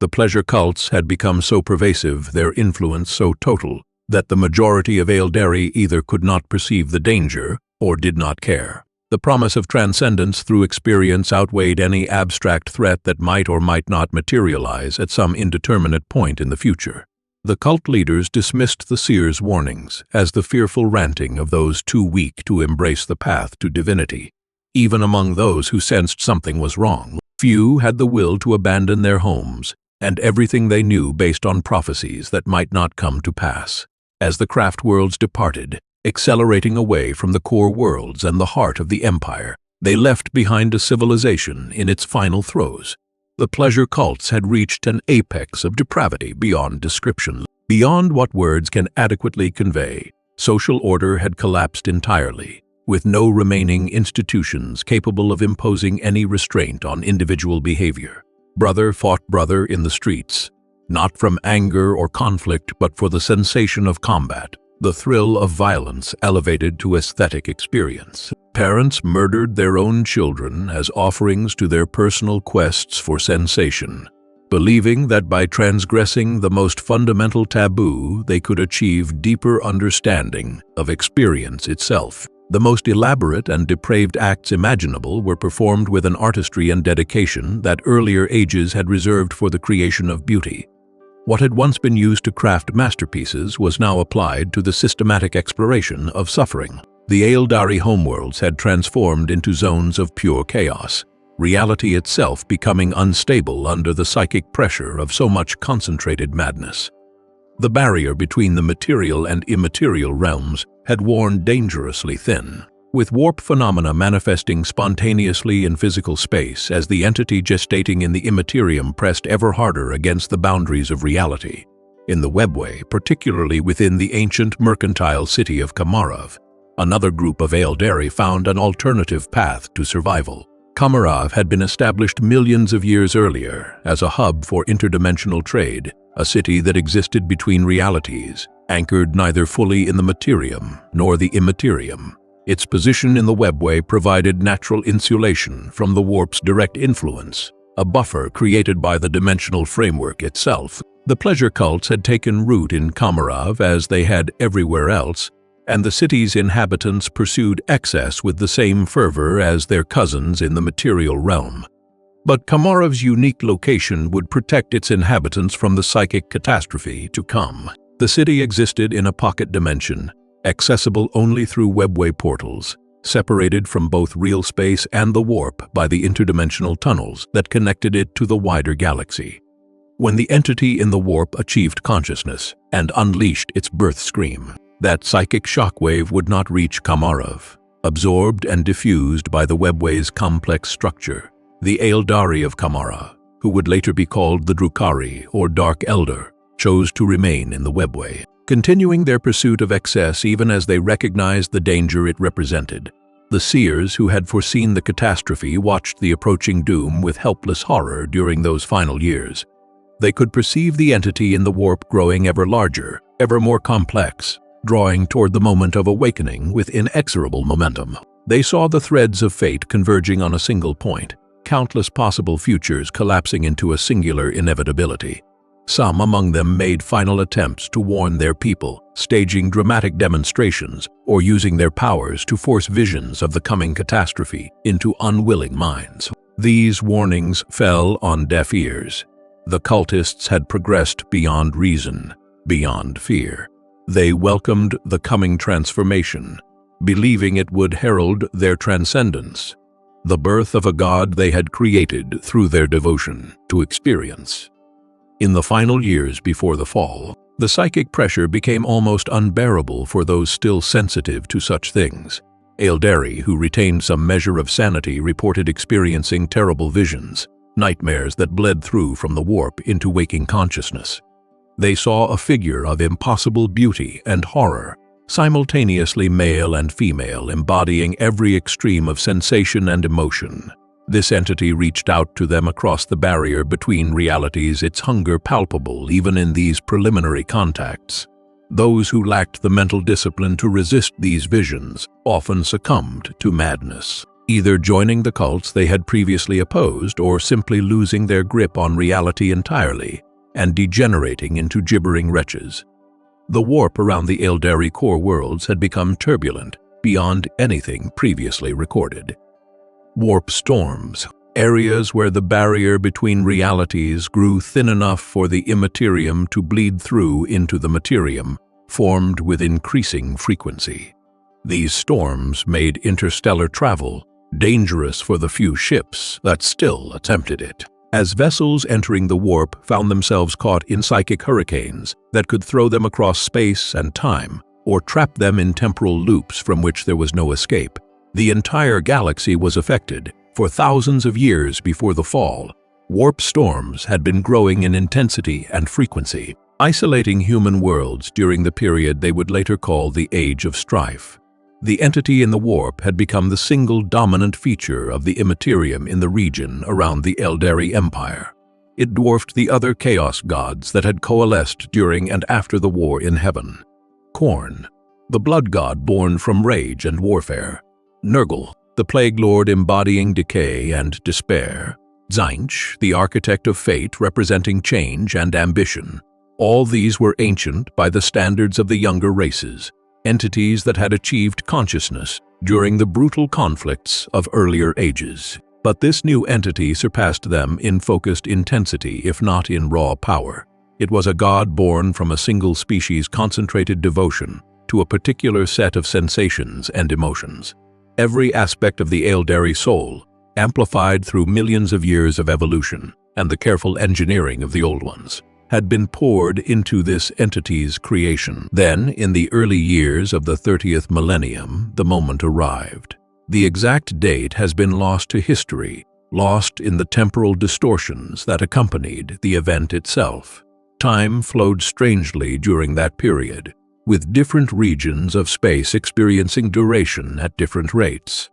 The pleasure cults had become so pervasive, their influence so total, that the majority of Eldari either could not perceive the danger or did not care. The promise of transcendence through experience outweighed any abstract threat that might or might not materialize at some indeterminate point in the future. The cult leaders dismissed the seer's warnings as the fearful ranting of those too weak to embrace the path to divinity. Even among those who sensed something was wrong, few had the will to abandon their homes and everything they knew based on prophecies that might not come to pass. As the craft worlds departed, accelerating away from the core worlds and the heart of the empire, they left behind a civilization in its final throes. The pleasure cults had reached an apex of depravity beyond description. Beyond what words can adequately convey, social order had collapsed entirely, with no remaining institutions capable of imposing any restraint on individual behavior. Brother fought brother in the streets, not from anger or conflict but for the sensation of combat, the thrill of violence elevated to aesthetic experience. Parents murdered their own children as offerings to their personal quests for sensation, believing that by transgressing the most fundamental taboo they could achieve deeper understanding of experience itself. The most elaborate and depraved acts imaginable were performed with an artistry and dedication that earlier ages had reserved for the creation of beauty. What had once been used to craft masterpieces was now applied to the systematic exploration of suffering. The Aeldari homeworlds had transformed into zones of pure chaos, reality itself becoming unstable under the psychic pressure of so much concentrated madness. The barrier between the material and immaterial realms had worn dangerously thin, with warp phenomena manifesting spontaneously in physical space as the entity gestating in the immaterium pressed ever harder against the boundaries of reality. In the webway, particularly within the ancient mercantile city of Kamarov, another group of Aeldari found an alternative path to survival. Kamarov had been established millions of years earlier as a hub for interdimensional trade, a city that existed between realities, anchored neither fully in the materium nor the immaterium. Its position in the webway provided natural insulation from the warp's direct influence, a buffer created by the dimensional framework itself. The pleasure cults had taken root in Kamarov as they had everywhere else, and the city's inhabitants pursued excess with the same fervor as their cousins in the material realm. But Kamarov's unique location would protect its inhabitants from the psychic catastrophe to come. The city existed in a pocket dimension, accessible only through webway portals, separated from both real space and the warp by the interdimensional tunnels that connected it to the wider galaxy. When the entity in the warp achieved consciousness and unleashed its birth scream, that psychic shockwave would not reach Kamarov. Absorbed and diffused by the webway's complex structure, the Aeldari of Kamara, who would later be called the Drukhari or Dark Eldar, chose to remain in the webway, continuing their pursuit of excess even as they recognized the danger it represented. The seers who had foreseen the catastrophe watched the approaching doom with helpless horror during those final years. They could perceive the entity in the warp growing ever larger, ever more complex, drawing toward the moment of awakening with inexorable momentum. They saw the threads of fate converging on a single point, countless possible futures collapsing into a singular inevitability. Some among them made final attempts to warn their people, staging dramatic demonstrations or using their powers to force visions of the coming catastrophe into unwilling minds. These warnings fell on deaf ears. The cultists had progressed beyond reason, beyond fear. They welcomed the coming transformation, believing it would herald their transcendence, the birth of a god they had created through their devotion to experience. In the final years before the fall, the psychic pressure became almost unbearable for those still sensitive to such things. Aeldari, who retained some measure of sanity, reported experiencing terrible visions, nightmares that bled through from the warp into waking consciousness. They saw a figure of impossible beauty and horror, simultaneously male and female, embodying every extreme of sensation and emotion. This entity reached out to them across the barrier between realities, its hunger palpable even in these preliminary contacts. Those who lacked the mental discipline to resist these visions often succumbed to madness, either joining the cults they had previously opposed or simply losing their grip on reality entirely and degenerating into gibbering wretches. The warp around the Aeldari core worlds had become turbulent beyond anything previously recorded. Warp storms, areas where the barrier between realities grew thin enough for the immaterium to bleed through into the materium, formed with increasing frequency. These storms made interstellar travel dangerous for the few ships that still attempted it, as vessels entering the warp found themselves caught in psychic hurricanes that could throw them across space and time or trap them in temporal loops from which there was no escape. The entire galaxy was affected. For thousands of years before the fall, warp storms had been growing in intensity and frequency, isolating human worlds during the period they would later call the Age of Strife. The entity in the warp had become the single dominant feature of the immaterium in the region around the Aeldari Empire. It dwarfed the other chaos gods that had coalesced during and after the war in heaven. Khorne, the blood god born from rage and warfare. Nurgle, the plague lord embodying decay and despair. Tzeentch, the architect of fate representing change and ambition. All these were ancient by the standards of the younger races, entities that had achieved consciousness during the brutal conflicts of earlier ages. But this new entity surpassed them in focused intensity, if not in raw power. It was a god born from a single species' concentrated devotion to a particular set of sensations and emotions. Every aspect of the Aeldari soul, amplified through millions of years of evolution and the careful engineering of the Old Ones, had been poured into this entity's creation. Then, in the early years of the 30th millennium, the moment arrived. The exact date has been lost to history, lost in the temporal distortions that accompanied the event itself. Time flowed strangely during that period, with different regions of space experiencing duration at different rates.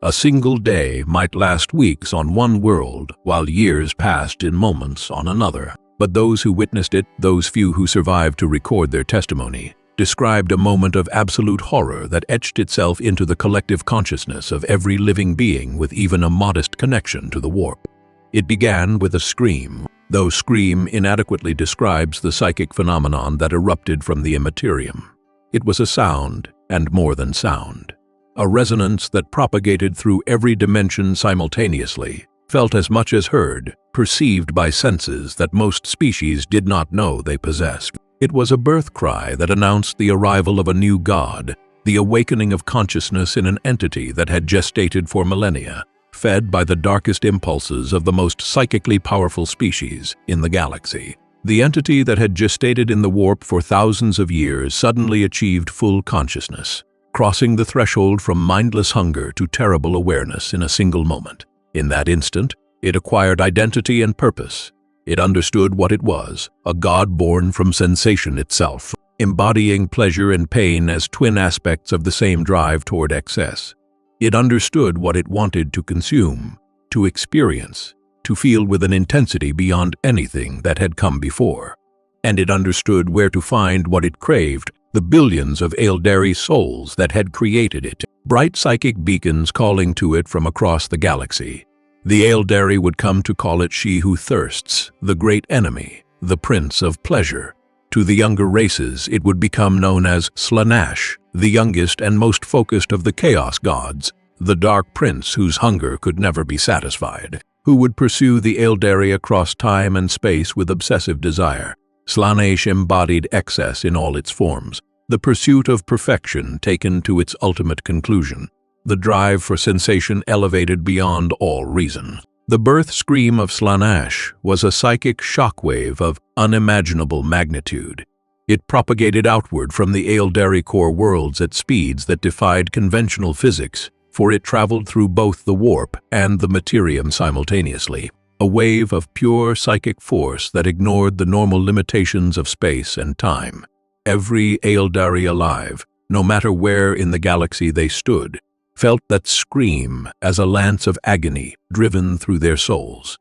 A single day might last weeks on one world, while years passed in moments on another. But those who witnessed it, those few who survived to record their testimony, described a moment of absolute horror that etched itself into the collective consciousness of every living being with even a modest connection to the warp. It began with a scream, though scream inadequately describes the psychic phenomenon that erupted from the immaterium. It was a sound, and more than sound. A resonance that propagated through every dimension simultaneously, felt as much as heard, perceived by senses that most species did not know they possessed. It was a birth cry that announced the arrival of a new god, the awakening of consciousness in an entity that had gestated for millennia, fed by the darkest impulses of the most psychically powerful species in the galaxy. The entity that had gestated in the warp for thousands of years suddenly achieved full consciousness, crossing the threshold from mindless hunger to terrible awareness in a single moment. In that instant, it acquired identity and purpose. It understood what it was, a god born from sensation itself, embodying pleasure and pain as twin aspects of the same drive toward excess. It understood what it wanted to consume, to experience, to feel with an intensity beyond anything that had come before. And it understood where to find what it craved, the billions of Aeldari souls that had created it, bright psychic beacons calling to it from across the galaxy. The Aeldari would come to call it she who thirsts, the great enemy, the prince of pleasure. To the younger races, it would become known as Slaanesh, the youngest and most focused of the chaos gods, the dark prince whose hunger could never be satisfied, who would pursue the Aeldari across time and space with obsessive desire. Slaanesh embodied excess in all its forms, the pursuit of perfection taken to its ultimate conclusion, the drive for sensation elevated beyond all reason. The birth scream of Slaanesh was a psychic shockwave of unimaginable magnitude. It propagated outward from the Aeldari core worlds at speeds that defied conventional physics, for it traveled through both the warp and the materium simultaneously. A wave of pure psychic force that ignored the normal limitations of space and time. Every Aeldari alive, no matter where in the galaxy they stood, felt that scream as a lance of agony driven through their souls.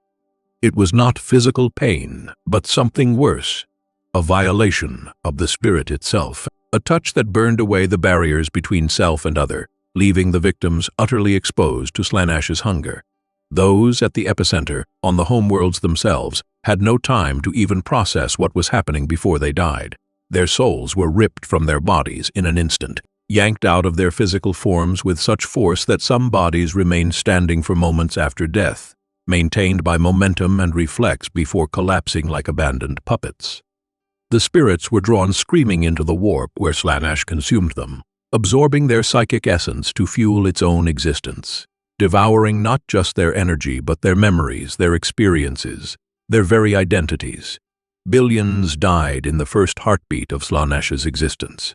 It was not physical pain, but something worse, a violation of the spirit itself, a touch that burned away the barriers between self and other, leaving the victims utterly exposed to Slaanesh's hunger. Those at the epicenter, on the homeworlds themselves, had no time to even process what was happening before they died. Their souls were ripped from their bodies in an instant, yanked out of their physical forms with such force that some bodies remained standing for moments after death, maintained by momentum and reflex before collapsing like abandoned puppets. The spirits were drawn screaming into the warp where Slaanesh consumed them, absorbing their psychic essence to fuel its own existence, devouring not just their energy but their memories, their experiences, their very identities. Billions died in the first heartbeat of Slaanesh's existence.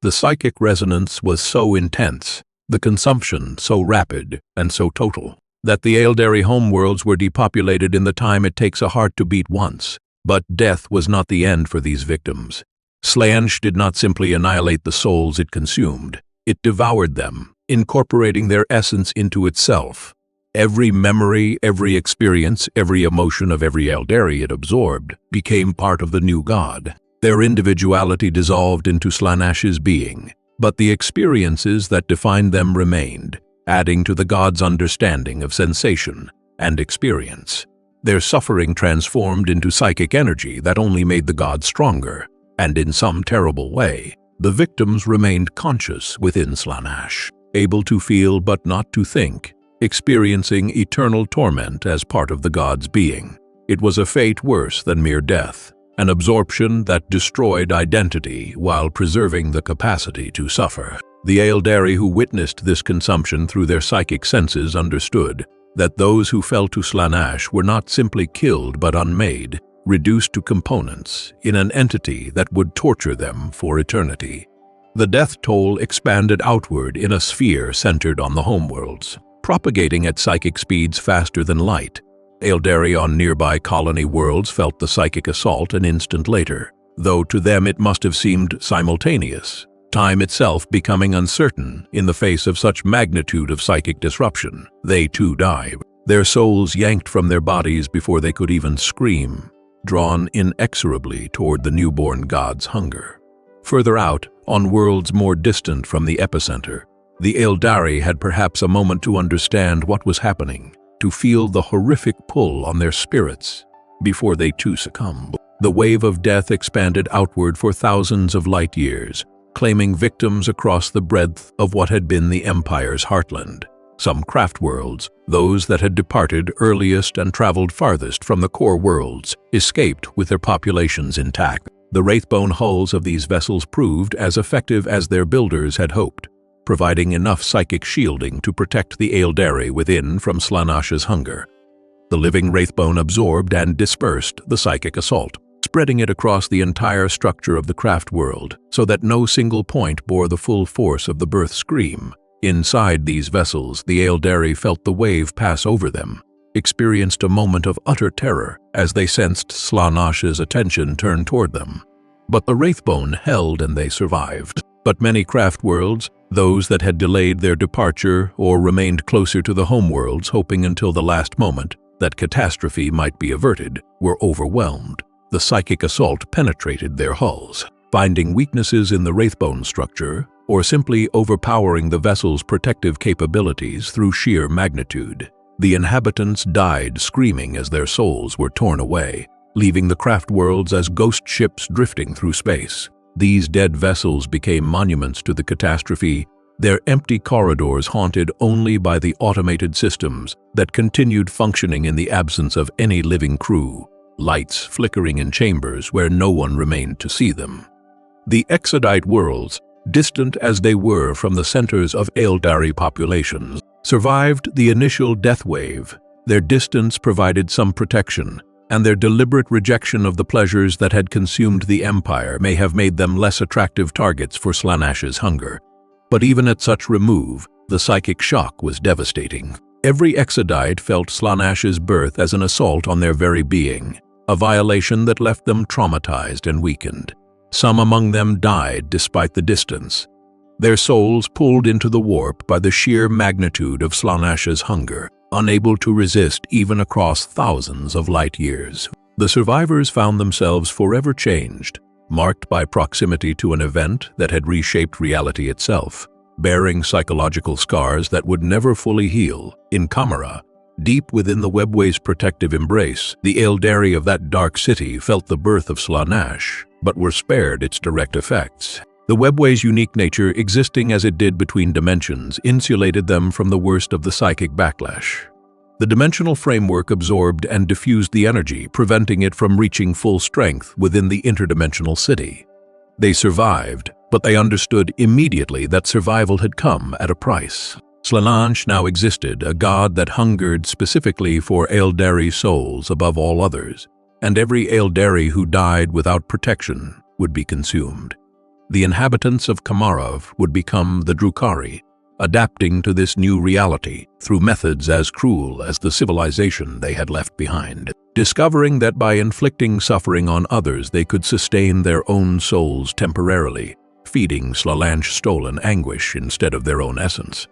The psychic resonance was so intense, the consumption so rapid and so total, that the Aeldari homeworlds were depopulated in the time it takes a heart to beat once. But death was not the end for these victims. Slaanesh did not simply annihilate the souls it consumed, it devoured them, incorporating their essence into itself. Every memory, every experience, every emotion of every Aeldari it absorbed became part of the new god. Their individuality dissolved into Slaanesh's being, but the experiences that defined them remained, adding to the god's understanding of sensation and experience. Their suffering transformed into psychic energy that only made the god stronger, and in some terrible way, the victims remained conscious within Slaanesh, able to feel but not to think, experiencing eternal torment as part of the god's being. It was a fate worse than mere death, an absorption that destroyed identity while preserving the capacity to suffer. The Aeldari who witnessed this consumption through their psychic senses understood that those who fell to Slaanesh were not simply killed but unmade, reduced to components in an entity that would torture them for eternity. The death toll expanded outward in a sphere centered on the homeworlds, propagating at psychic speeds faster than light. Aeldari on nearby colony worlds felt the psychic assault an instant later, though to them it must have seemed simultaneous, time itself becoming uncertain in the face of such magnitude of psychic disruption. They too died, their souls yanked from their bodies before they could even scream, drawn inexorably toward the newborn god's hunger. Further out, on worlds more distant from the epicenter, the Aeldari had perhaps a moment to understand what was happening, to feel the horrific pull on their spirits before they too succumbed. The wave of death expanded outward for thousands of light years, claiming victims across the breadth of what had been the Empire's heartland. Some craftworlds, those that had departed earliest and traveled farthest from the core worlds, escaped with their populations intact. The wraithbone hulls of these vessels proved as effective as their builders had hoped, providing enough psychic shielding to protect the Aeldari within from Slaanesh's hunger. The living wraithbone absorbed and dispersed the psychic assault, spreading it across the entire structure of the craft world so that no single point bore the full force of the birth scream. Inside these vessels, the Aeldari felt the wave pass over them, experienced a moment of utter terror as they sensed Slaanesh's attention turn toward them. But the wraithbone held and they survived. But many craft worlds, those that had delayed their departure or remained closer to the homeworlds hoping until the last moment that catastrophe might be averted, were overwhelmed. The psychic assault penetrated their hulls, finding weaknesses in the wraithbone structure or simply overpowering the vessel's protective capabilities through sheer magnitude. The inhabitants died screaming as their souls were torn away, leaving the craft worlds as ghost ships drifting through space. These dead vessels became monuments to the catastrophe, their empty corridors haunted only by the automated systems that continued functioning in the absence of any living crew, lights flickering in chambers where no one remained to see them. The Exodite worlds, distant as they were from the centers of Aeldari populations, survived the initial death wave. Their distance provided some protection, and their deliberate rejection of the pleasures that had consumed the Empire may have made them less attractive targets for Slaanesh's hunger. But even at such remove, the psychic shock was devastating. Every Exodite felt Slaanesh's birth as an assault on their very being, a violation that left them traumatized and weakened. Some among them died despite the distance, their souls pulled into the warp by the sheer magnitude of Slaanesh's hunger, unable to resist even across thousands of light years. The survivors found themselves forever changed, marked by proximity to an event that had reshaped reality itself, bearing psychological scars that would never fully heal. In Kamara, deep within the webway's protective embrace, the Aeldari of that dark city felt the birth of Slaanesh, but were spared its direct effects. The webway's unique nature, existing as it did between dimensions, insulated them from the worst of the psychic backlash. The dimensional framework absorbed and diffused the energy, preventing it from reaching full strength within the interdimensional city. They survived, but they understood immediately that survival had come at a price. Slaanesh now existed, a god that hungered specifically for Aeldari souls above all others, and every Aeldari who died without protection would be consumed. The inhabitants of Kamara would become the Drukhari, adapting to this new reality through methods as cruel as the civilization they had left behind. Discovering that by inflicting suffering on others they could sustain their own souls temporarily, feeding Slaanesh stolen anguish instead of their own essence.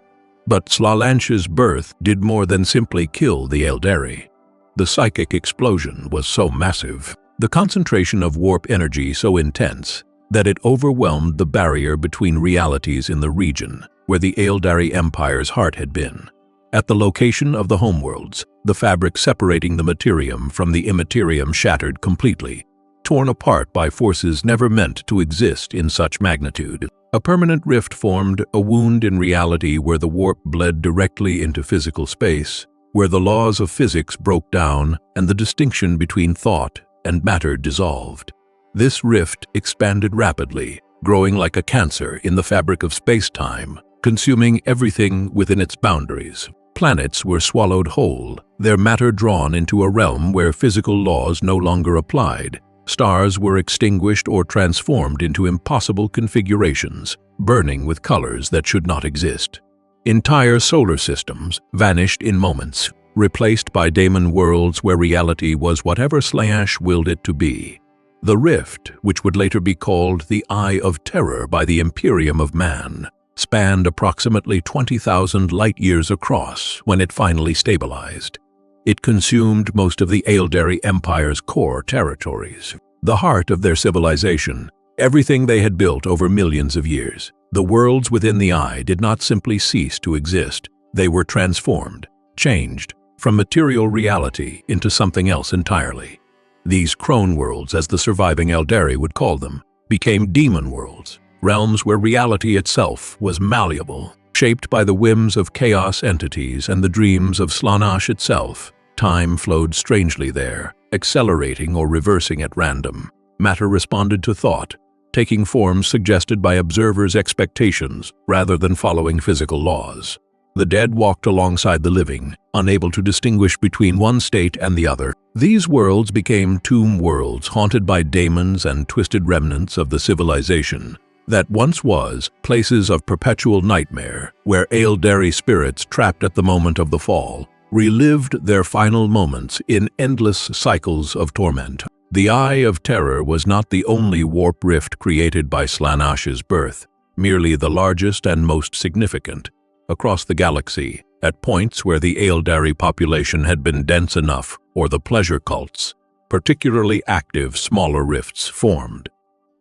But Slaanesh's birth did more than simply kill the Aeldari. The psychic explosion was so massive, the concentration of warp energy so intense, that it overwhelmed the barrier between realities in the region where the Aeldari Empire's heart had been. At the location of the homeworlds, the fabric separating the materium from the immaterium shattered completely, torn apart by forces never meant to exist in such magnitude. A permanent rift formed, a wound in reality where the warp bled directly into physical space, where the laws of physics broke down and the distinction between thought and matter dissolved. This rift expanded rapidly, growing like a cancer in the fabric of space-time, consuming everything within its boundaries. Planets were swallowed whole, their matter drawn into a realm where physical laws no longer applied. Stars were extinguished or transformed into impossible configurations, burning with colors that should not exist. Entire solar systems vanished in moments, replaced by daemon worlds where reality was whatever Slaanesh willed it to be. The rift, which would later be called the Eye of Terror by the Imperium of Man, spanned approximately 20,000 light-years across when it finally stabilized. It consumed most of the Aeldari Empire's core territories, the heart of their civilization, everything they had built over millions of years. The worlds within the Eye did not simply cease to exist, they were transformed, changed, from material reality into something else entirely. These crone worlds, as the surviving Aeldari would call them, became demon worlds, realms where reality itself was malleable, shaped by the whims of chaos entities and the dreams of Slaanesh itself. Time flowed strangely there, accelerating or reversing at random. Matter responded to thought, taking forms suggested by observers' expectations rather than following physical laws. The dead walked alongside the living, unable to distinguish between one state and the other. These worlds became tomb worlds haunted by daemons and twisted remnants of the civilization that once was, places of perpetual nightmare, where Aeldari spirits trapped at the moment of the fall relived their final moments in endless cycles of torment. The Eye of Terror was not the only warp rift created by Slaanesh's birth, merely the largest and most significant. Across the galaxy, at points where the Aeldari population had been dense enough, or the pleasure cults, particularly active smaller rifts formed.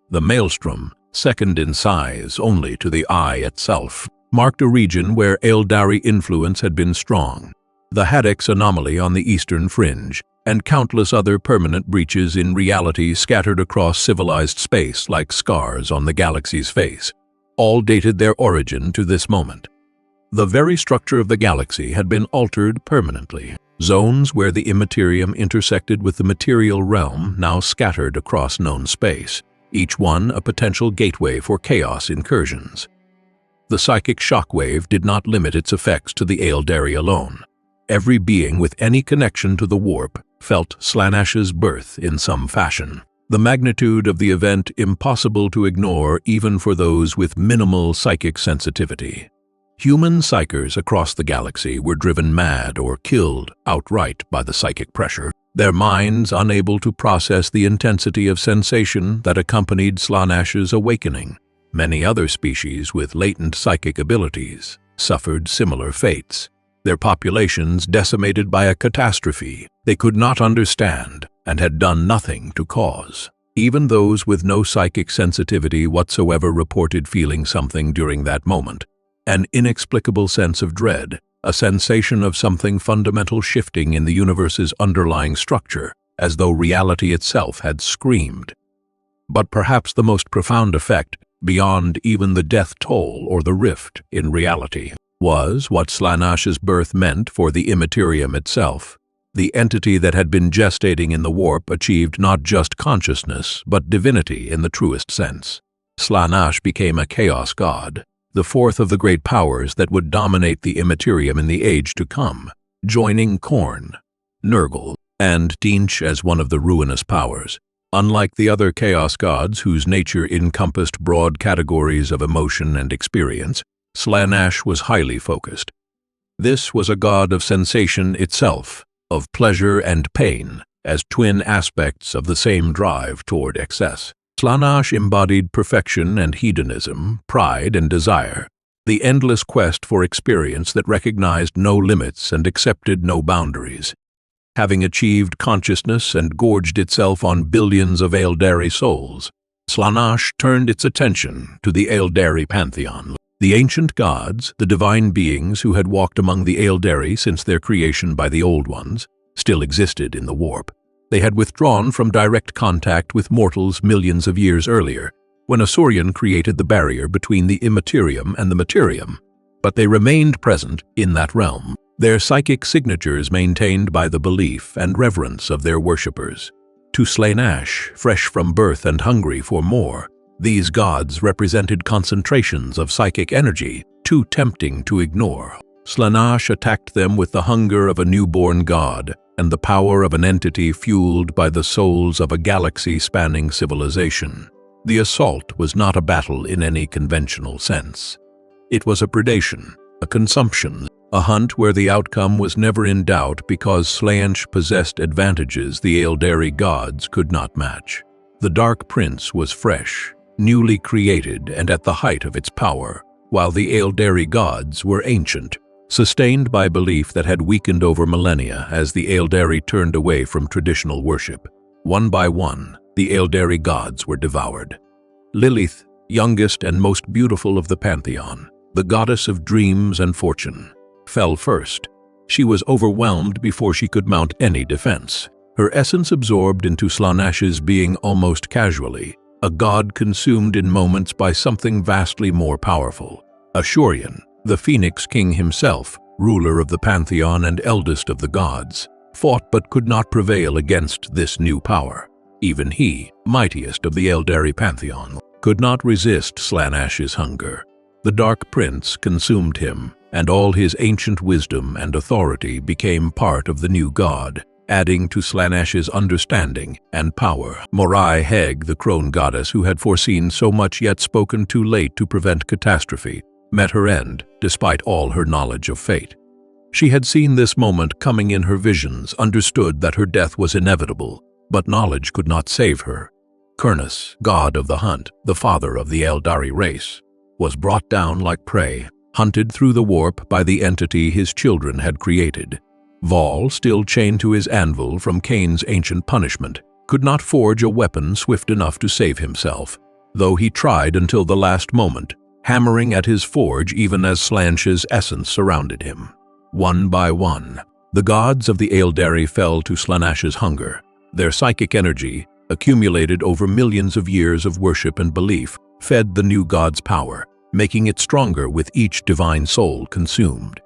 The Maelstrom, second in size only to the Eye itself, marked a region where Aeldari influence had been strong. The Haddix anomaly on the eastern fringe, and countless other permanent breaches in reality scattered across civilized space like scars on the galaxy's face, all dated their origin to this moment. The very structure of the galaxy had been altered permanently. Zones where the immaterium intersected with the material realm now scattered across known space, each one a potential gateway for chaos incursions. The psychic shockwave did not limit its effects to the Aeldari alone. Every being with any connection to the warp felt Slaanesh's birth in some fashion. The magnitude of the event impossible to ignore even for those with minimal psychic sensitivity. Human psychers across the galaxy were driven mad or killed outright by the psychic pressure, their minds unable to process the intensity of sensation that accompanied Slaanesh's awakening. Many other species with latent psychic abilities suffered similar fates, their populations decimated by a catastrophe they could not understand and had done nothing to cause. Even those with no psychic sensitivity whatsoever reported feeling something during that moment, an inexplicable sense of dread, a sensation of something fundamental shifting in the universe's underlying structure, as though reality itself had screamed. But perhaps the most profound effect, beyond even the death toll or the rift in reality, was what Slaanesh's birth meant for the immaterium itself. The entity that had been gestating in the warp achieved not just consciousness, but divinity in the truest sense. Slaanesh became a chaos god, the fourth of the great powers that would dominate the immaterium in the age to come, joining Khorne, Nurgle, and Tzeentch as one of the ruinous powers. Unlike the other chaos gods whose nature encompassed broad categories of emotion and experience, Slaanesh was highly focused. This was a god of sensation itself, of pleasure and pain, as twin aspects of the same drive toward excess. Slaanesh embodied perfection and hedonism, pride and desire, the endless quest for experience that recognized no limits and accepted no boundaries. Having achieved consciousness and gorged itself on billions of Aeldari souls, Slaanesh turned its attention to the Aeldari pantheon. The ancient gods, the divine beings who had walked among the Aeldari since their creation by the Old Ones, still existed in the warp. They had withdrawn from direct contact with mortals millions of years earlier, when a Saurian created the barrier between the immaterium and the materium, but they remained present in that realm, their psychic signatures maintained by the belief and reverence of their worshippers. To Slaanesh, fresh from birth and hungry for more, these gods represented concentrations of psychic energy too tempting to ignore. Slaanesh attacked them with the hunger of a newborn god and the power of an entity fueled by the souls of a galaxy-spanning civilization. The assault was not a battle in any conventional sense. It was a predation, a consumption, a hunt where the outcome was never in doubt because Slaanesh possessed advantages the Aeldari gods could not match. The Dark Prince was fresh, newly created and at the height of its power, while the Aeldari gods were ancient, sustained by belief that had weakened over millennia as the Aeldari turned away from traditional worship. One by one, the Aeldari gods were devoured. Lilith, youngest and most beautiful of the pantheon, the goddess of dreams and fortune, fell first. She was overwhelmed before she could mount any defense, her essence absorbed into Slaanesh's being almost casually, a god consumed in moments by something vastly more powerful. Ashurian, the Phoenix King himself, ruler of the pantheon and eldest of the gods, fought but could not prevail against this new power. Even he, mightiest of the Aeldari pantheon, could not resist Slaanesh's hunger. The Dark Prince consumed him, and all his ancient wisdom and authority became part of the new god, adding to Slaanesh's understanding and power. Morai Heg, the crone goddess who had foreseen so much yet spoken too late to prevent catastrophe, met her end despite all her knowledge of fate. She had seen this moment coming in her visions, understood that her death was inevitable, but knowledge could not save her. Kurnus, god of the hunt, the father of the Aeldari race, was brought down like prey, hunted through the warp by the entity his children had created. Vol, still chained to his anvil from Cain's ancient punishment, could not forge a weapon swift enough to save himself, though he tried until the last moment, hammering at his forge even as Slaanesh's essence surrounded him. One by one, the gods of the Aeldari fell to Slaanesh's hunger. Their psychic energy, accumulated over millions of years of worship and belief, fed the new god's power, making it stronger with each divine soul consumed.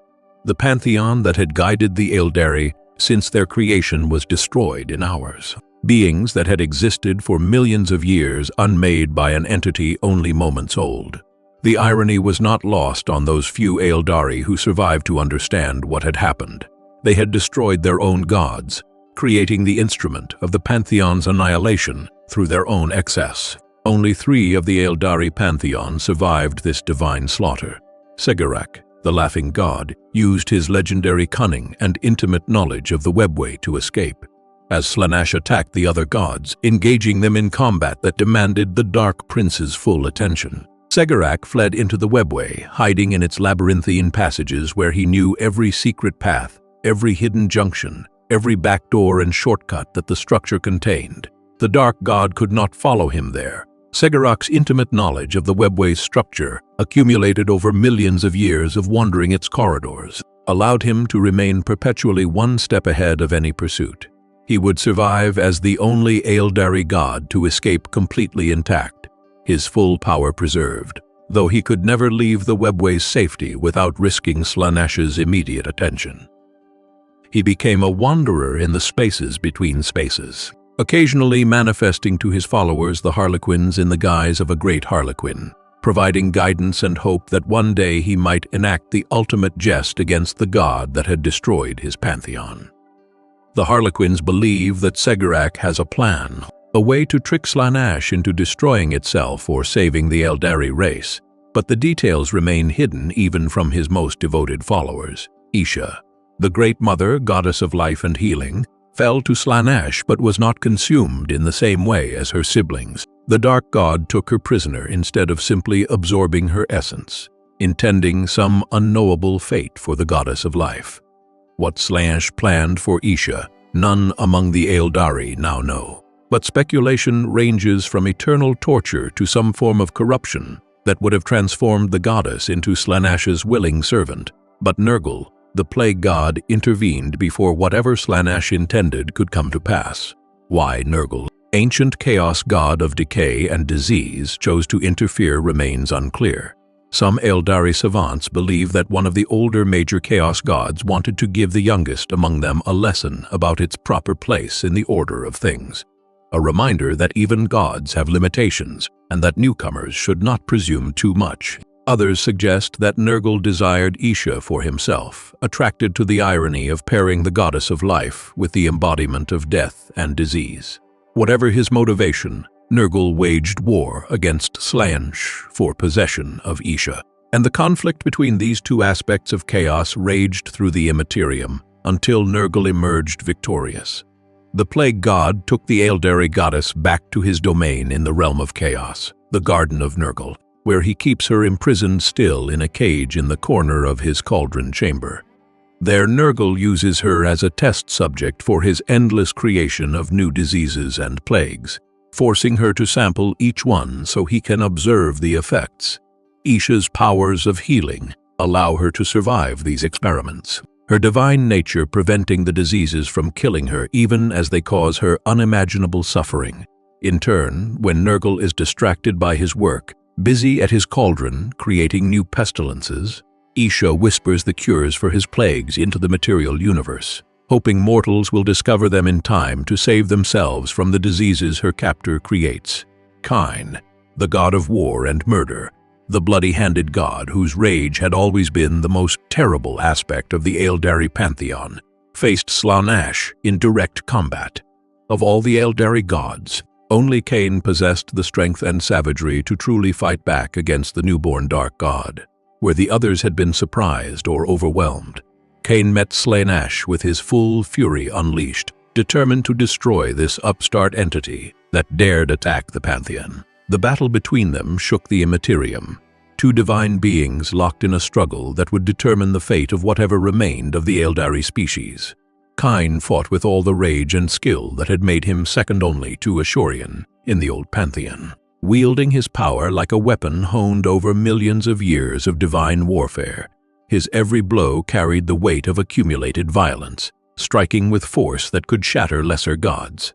The pantheon that had guided the Aeldari since their creation was destroyed in hours. beings that had existed for millions of years unmade by an entity only moments old. The irony was not lost on those few Aeldari who survived to understand what had happened. They had destroyed their own gods, creating the instrument of the pantheon's annihilation through their own excess. Only 3 of the Aeldari pantheon survived this divine slaughter. Segurak, the laughing god, used his legendary cunning and intimate knowledge of the webway to escape, as Slaanesh attacked the other gods, engaging them in combat that demanded the Dark Prince's full attention. Segurak fled into the webway, hiding in its labyrinthine passages where he knew every secret path, every hidden junction, every backdoor and shortcut that the structure contained. The Dark God could not follow him there. Segurak's intimate knowledge of the webway's structure, accumulated over millions of years of wandering its corridors, allowed him to remain perpetually one step ahead of any pursuit. He would survive as the only Aeldari god to escape completely intact, his full power preserved, though he could never leave the webway's safety without risking Slaanesh's immediate attention. He became a wanderer in the spaces between spaces, occasionally manifesting to his followers the Harlequins in the guise of a great Harlequin, providing guidance and hope that one day he might enact the ultimate jest against the god that had destroyed his pantheon. The Harlequins believe that Segurak has a plan, a way to trick Slaanesh into destroying itself or saving the Aeldari race, but the details remain hidden even from his most devoted followers. Isha, the Great Mother, goddess of life and healing, fell to Slaanesh but was not consumed in the same way as her siblings. The Dark God took her prisoner instead of simply absorbing her essence, intending some unknowable fate for the goddess of life. What Slaanesh planned for Isha, none among the Aeldari now know. But speculation ranges from eternal torture to some form of corruption that would have transformed the goddess into Slaanesh's willing servant. But Nurgle, the plague god, intervened before whatever Slaanesh intended could come to pass. Why Nurgle, ancient chaos god of decay and disease, chose to interfere remains unclear. Some Aeldari savants believe that one of the older major chaos gods wanted to give the youngest among them a lesson about its proper place in the order of things. A reminder that even gods have limitations and that newcomers should not presume too much. Others suggest that Nurgle desired Isha for himself, attracted to the irony of pairing the goddess of life with the embodiment of death and disease. Whatever his motivation, Nurgle waged war against Slaanesh for possession of Isha, and the conflict between these two aspects of chaos raged through the Immaterium until Nurgle emerged victorious. The plague god took the Aeldari goddess back to his domain in the realm of chaos, the Garden of Nurgle, where he keeps her imprisoned still in a cage in the corner of his cauldron chamber. There Nurgle uses her as a test subject for his endless creation of new diseases and plagues, forcing her to sample each one so he can observe the effects. Isha's powers of healing allow her to survive these experiments, her divine nature preventing the diseases from killing her even as they cause her unimaginable suffering. In turn, when Nurgle is distracted by his work, busy at his cauldron creating new pestilences, Isha whispers the cures for his plagues into the material universe, hoping mortals will discover them in time to save themselves from the diseases her captor creates. Kain, the god of war and murder, the bloody-handed god whose rage had always been the most terrible aspect of the Aeldari pantheon, faced Slaanesh in direct combat. Of all the Aeldari gods, only Kain possessed the strength and savagery to truly fight back against the newborn Dark God. Where the others had been surprised or overwhelmed, Kain met Slaanesh with his full fury unleashed, determined to destroy this upstart entity that dared attack the pantheon. The battle between them shook the Immaterium, two divine beings locked in a struggle that would determine the fate of whatever remained of the Aeldari species. Kain fought with all the rage and skill that had made him second only to Ashurian in the old pantheon, wielding his power like a weapon honed over millions of years of divine warfare. His every blow carried the weight of accumulated violence, striking with force that could shatter lesser gods.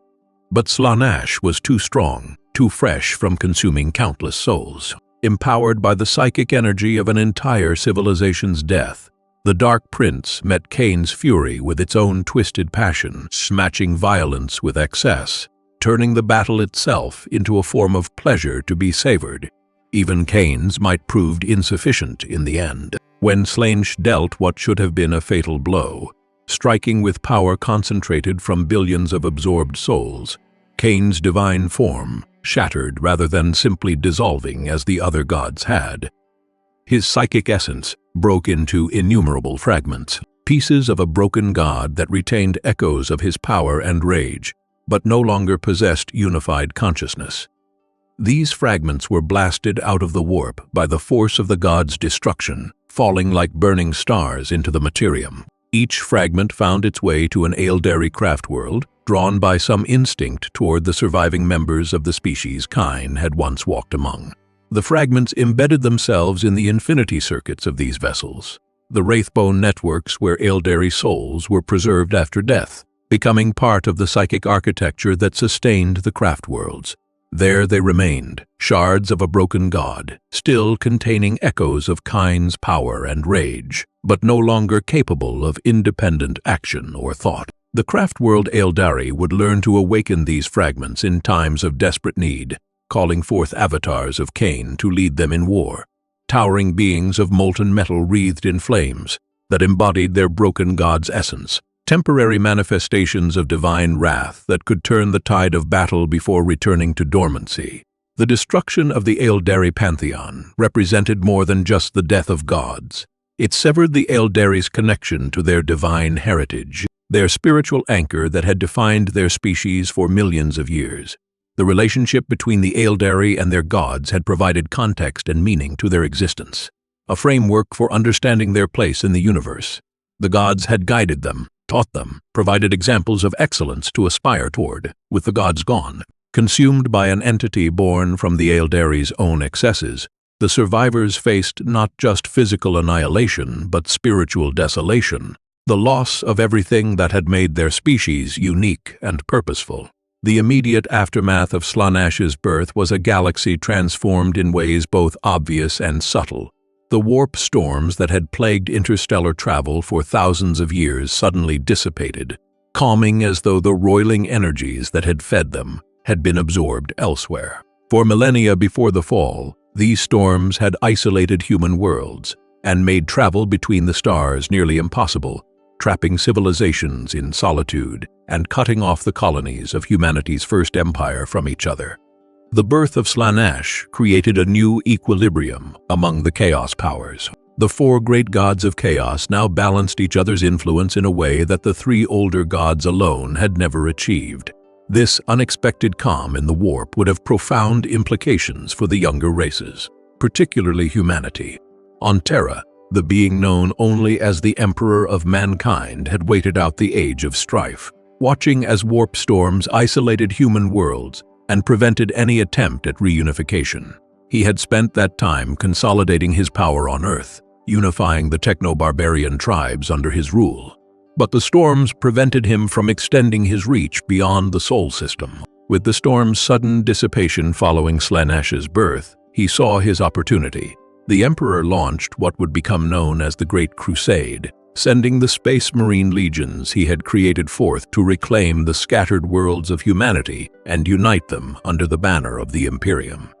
But Slaanesh was too strong, too fresh from consuming countless souls. Empowered by the psychic energy of an entire civilization's death, the Dark Prince met Kain's fury with its own twisted passion, matching violence with excess. turning the battle itself into a form of pleasure to be savored. Even Cain's might proved insufficient in the end, when Slaanesh dealt what should have been a fatal blow. Striking with power concentrated from billions of absorbed souls, Cain's divine form shattered rather than simply dissolving as the other gods had. His psychic essence broke into innumerable fragments, pieces of a broken god that retained echoes of his power and rage, but no longer possessed unified consciousness. These fragments were blasted out of the warp by the force of the god's destruction, falling like burning stars into the materium. Each fragment found its way to an Aeldari craftworld, drawn by some instinct toward the surviving members of the species Cain had once walked among. The fragments embedded themselves in the infinity circuits of these vessels, the wraithbone networks where Aeldari souls were preserved after death, becoming part of the psychic architecture that sustained the craftworlds. There they remained, shards of a broken god, still containing echoes of Cain's power and rage, but no longer capable of independent action or thought. The Craftworld Aeldari would learn to awaken these fragments in times of desperate need, calling forth avatars of Cain to lead them in war, towering beings of molten metal wreathed in flames that embodied their broken god's essence, temporary manifestations of divine wrath that could turn the tide of battle before returning to dormancy. The destruction of the Aeldari pantheon represented more than just the death of gods. It severed the Aeldari's connection to their divine heritage, their spiritual anchor that had defined their species for millions of years. The relationship between the Aeldari and their gods had provided context and meaning to their existence, a framework for understanding their place in the universe. The gods had guided them, taught them, provided examples of excellence to aspire toward. With the gods gone, consumed by an entity born from the Aeldari's own excesses, the survivors faced not just physical annihilation but spiritual desolation, the loss of everything that had made their species unique and purposeful. The immediate aftermath of Slaanesh's birth was a galaxy transformed in ways both obvious and subtle. The warp storms that had plagued interstellar travel for thousands of years suddenly dissipated, calming as though the roiling energies that had fed them had been absorbed elsewhere. For millennia before the fall, these storms had isolated human worlds and made travel between the stars nearly impossible, trapping civilizations in solitude and cutting off the colonies of humanity's first empire from each other. The birth of Slaanesh created a new equilibrium among the chaos powers. The four great gods of chaos now balanced each other's influence in a way that the three older gods alone had never achieved. This unexpected calm in the warp would have profound implications for the younger races, particularly humanity. On Terra, the being known only as the Emperor of Mankind had waited out the age of strife, watching as warp storms isolated human worlds and prevented any attempt at reunification. He had spent that time consolidating his power on Earth, unifying the techno-barbarian tribes under his rule. But the storms prevented him from extending his reach beyond the Sol system. With the storm's sudden dissipation following Slaanesh's birth, he saw his opportunity. The Emperor launched what would become known as the Great Crusade, sending the Space Marine legions he had created forth to reclaim the scattered worlds of humanity and unite them under the banner of the Imperium.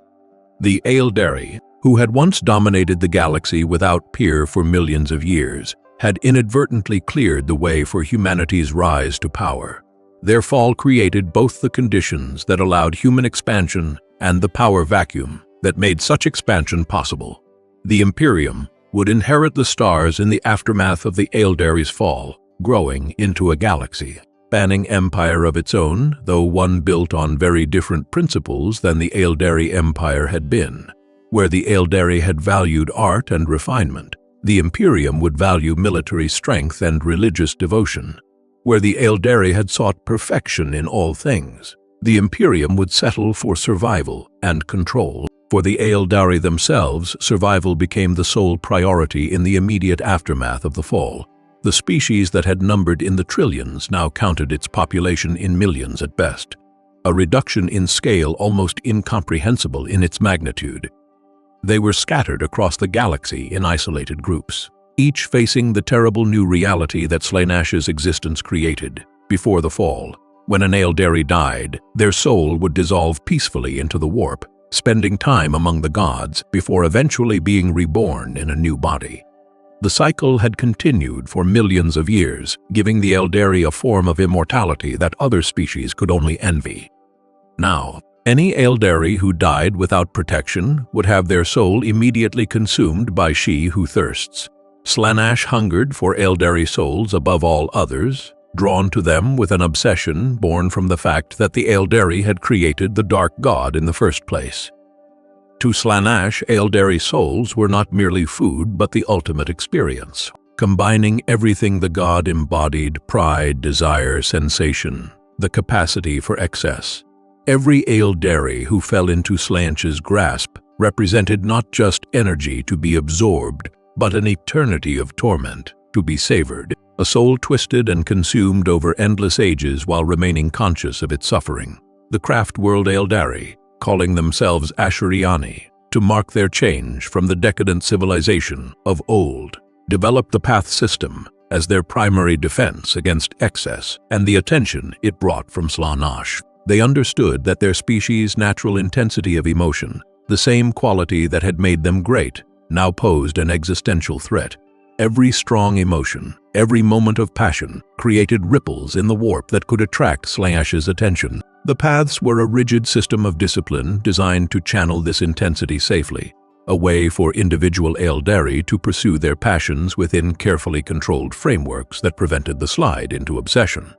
The Aeldari, who had once dominated the galaxy without peer for millions of years, had inadvertently cleared the way for humanity's rise to power. Their fall created both the conditions that allowed human expansion and the power vacuum that made such expansion possible. The Imperium would inherit the stars in the aftermath of the Aeldari's fall, growing into a galaxy, spanning empire of its own, though one built on very different principles than the Aeldari Empire had been. Where the Aeldari had valued art and refinement, the Imperium would value military strength and religious devotion. Where the Aeldari had sought perfection in all things, the Imperium would settle for survival and control. For the Aeldari themselves, survival became the sole priority in the immediate aftermath of the fall. The species that had numbered in the trillions now counted its population in millions at best, a reduction in scale almost incomprehensible in its magnitude. They were scattered across the galaxy in isolated groups, each facing the terrible new reality that Slaanesh's existence created. Before the fall, When an Aeldari died, their soul would dissolve peacefully into the warp, spending time among the gods before eventually being reborn in a new body. The cycle had continued for millions of years, giving the Aeldari a form of immortality that other species could only envy. Now, any Aeldari who died without protection would have their soul immediately consumed by she who thirsts. Slaanesh hungered for Aeldari souls above all others, drawn to them with an obsession born from the fact that the Aeldari had created the Dark God in the first place. To Slaanesh, Aeldari souls were not merely food but the ultimate experience, combining everything the god embodied: pride, desire, sensation, the capacity for excess. Every Aeldari who fell into Slaanesh's grasp represented not just energy to be absorbed, but an eternity of torment to be savored, a soul twisted and consumed over endless ages while remaining conscious of its suffering. The Craftworld Aeldari, calling themselves Ashuriani, to mark their change from the decadent civilization of old, developed the path system as their primary defense against excess and the attention it brought from Slaanesh. They understood that their species' natural intensity of emotion, the same quality that had made them great, now posed an existential threat. Every strong emotion, every moment of passion, created ripples in the warp that could attract Slaanesh's attention. The paths were a rigid system of discipline designed to channel this intensity safely, a way for individual Aeldari to pursue their passions within carefully controlled frameworks that prevented the slide into obsession.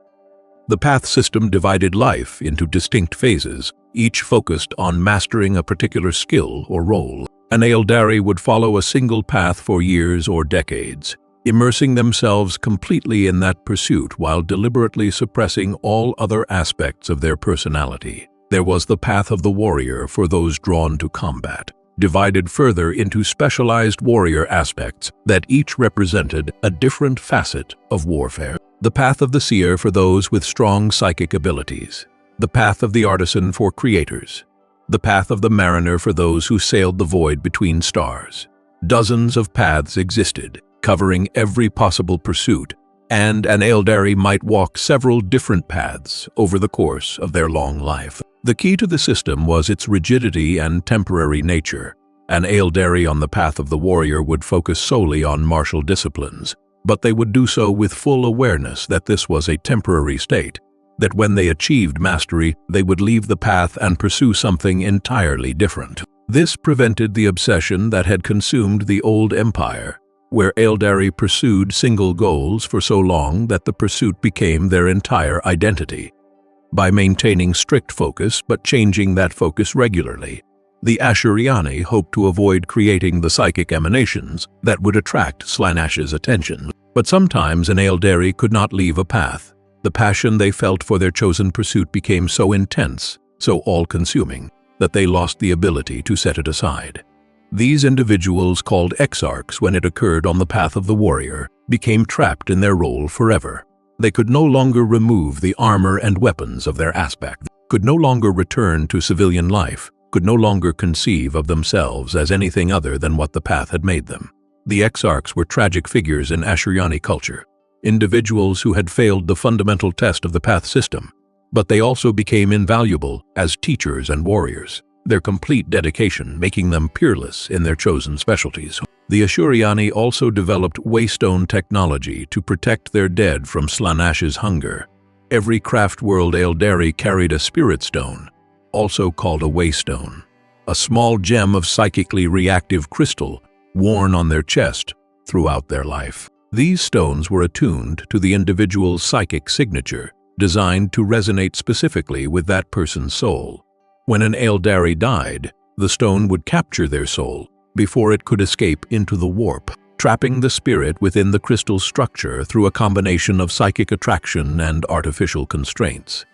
The path system divided life into distinct phases, each focused on mastering a particular skill or role. An Aeldari would follow a single path for years or decades, immersing themselves completely in that pursuit while deliberately suppressing all other aspects of their personality. There was the path of the warrior for those drawn to combat, divided further into specialized warrior aspects that each represented a different facet of warfare. The path of the seer for those with strong psychic abilities, the path of the artisan for creators, the path of the mariner for those who sailed the void between stars. Dozens of paths existed, covering every possible pursuit, and an Aeldari might walk several different paths over the course of their long life. The key to the system was its rigidity and temporary nature. An Aeldari on the path of the warrior would focus solely on martial disciplines, but they would do so with full awareness that this was a temporary state, that when they achieved mastery, they would leave the path and pursue something entirely different. This prevented the obsession that had consumed the old empire, where Aeldari pursued single goals for so long that the pursuit became their entire identity. By maintaining strict focus but changing that focus regularly, the Ashuriani hoped to avoid creating the psychic emanations that would attract Slaanesh's attention. But sometimes an Aeldari could not leave a path. The passion they felt for their chosen pursuit became so intense, so all-consuming, that they lost the ability to set it aside. These individuals, called exarchs when it occurred on the path of the warrior, became trapped in their role forever. They could no longer remove the armor and weapons of their aspect, could no longer return to civilian life, could no longer conceive of themselves as anything other than what the path had made them. The exarchs were tragic figures in Ashuriani culture, individuals who had failed the fundamental test of the path system, but they also became invaluable as teachers and warriors, their complete dedication making them peerless in their chosen specialties. The Ashuriani also developed waystone technology to protect their dead from Slaanesh's hunger. Every Craftworld Aeldari carried a spirit stone, also called a waystone, a small gem of psychically reactive crystal worn on their chest throughout their life. These stones were attuned to the individual's psychic signature, designed to resonate specifically with that person's soul. When an Aeldari died, the stone would capture their soul before it could escape into the warp, trapping the spirit within the crystal's structure through a combination of psychic attraction and artificial constraints.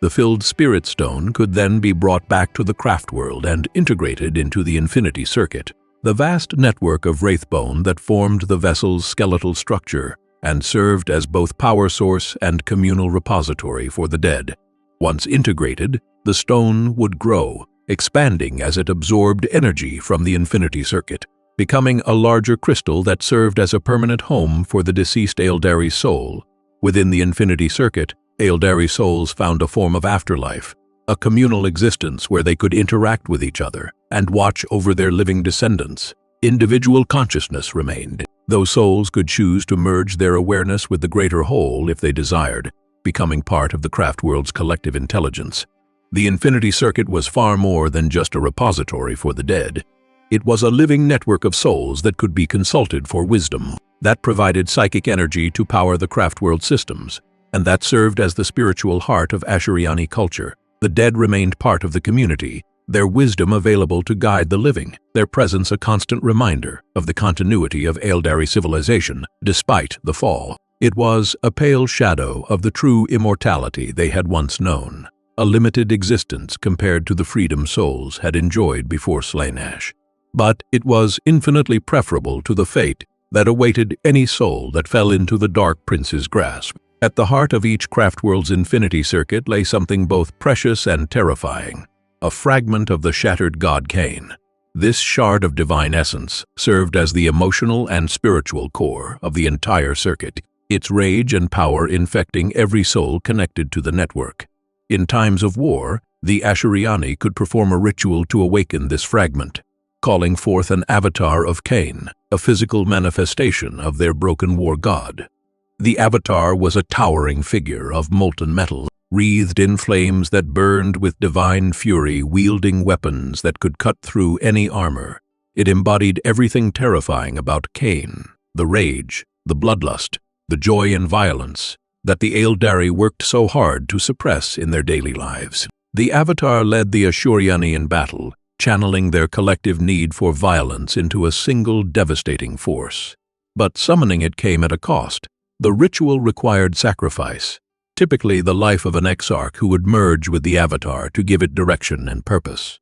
The filled spirit stone could then be brought back to the Craftworld and integrated into the Infinity Circuit, the vast network of wraithbone that formed the vessel's skeletal structure and served as both power source and communal repository for the dead. Once integrated, the stone would grow, expanding as it absorbed energy from the Infinity Circuit, becoming a larger crystal that served as a permanent home for the deceased Aeldari's soul. Within the Infinity Circuit, Aeldari souls found a form of afterlife, a communal existence where they could interact with each other and watch over their living descendants. Individual consciousness remained. Those souls could choose to merge their awareness with the greater whole if they desired, becoming part of the Craftworld's collective intelligence. The Infinity Circuit was far more than just a repository for the dead. It was a living network of souls that could be consulted for wisdom, that provided psychic energy to power the Craftworld systems, and that served as the spiritual heart of Ashuriani culture. The dead remained part of the community, their wisdom available to guide the living, their presence a constant reminder of the continuity of Aeldari civilization despite the fall. It was a pale shadow of the true immortality they had once known, a limited existence compared to the freedom souls had enjoyed before Slaanesh. But it was infinitely preferable to the fate that awaited any soul that fell into the Dark Prince's grasp. At the heart of each Craftworld's Infinity Circuit lay something both precious and terrifying, a fragment of the shattered god Cain. This shard of divine essence served as the emotional and spiritual core of the entire circuit, its rage and power infecting every soul connected to the network. In times of war, the Ashuriani could perform a ritual to awaken this fragment, calling forth an avatar of Cain, a physical manifestation of their broken war god. The avatar was a towering figure of molten metal, wreathed in flames that burned with divine fury, wielding weapons that could cut through any armor. It embodied everything terrifying about Cain, the rage, the bloodlust, the joy and violence that the Aeldari worked so hard to suppress in their daily lives. The avatar led the Ashuriani in battle, channeling their collective need for violence into a single devastating force. But summoning it came at a cost. The ritual required sacrifice, typically the life of an exarch who would merge with the avatar to give it direction and purpose.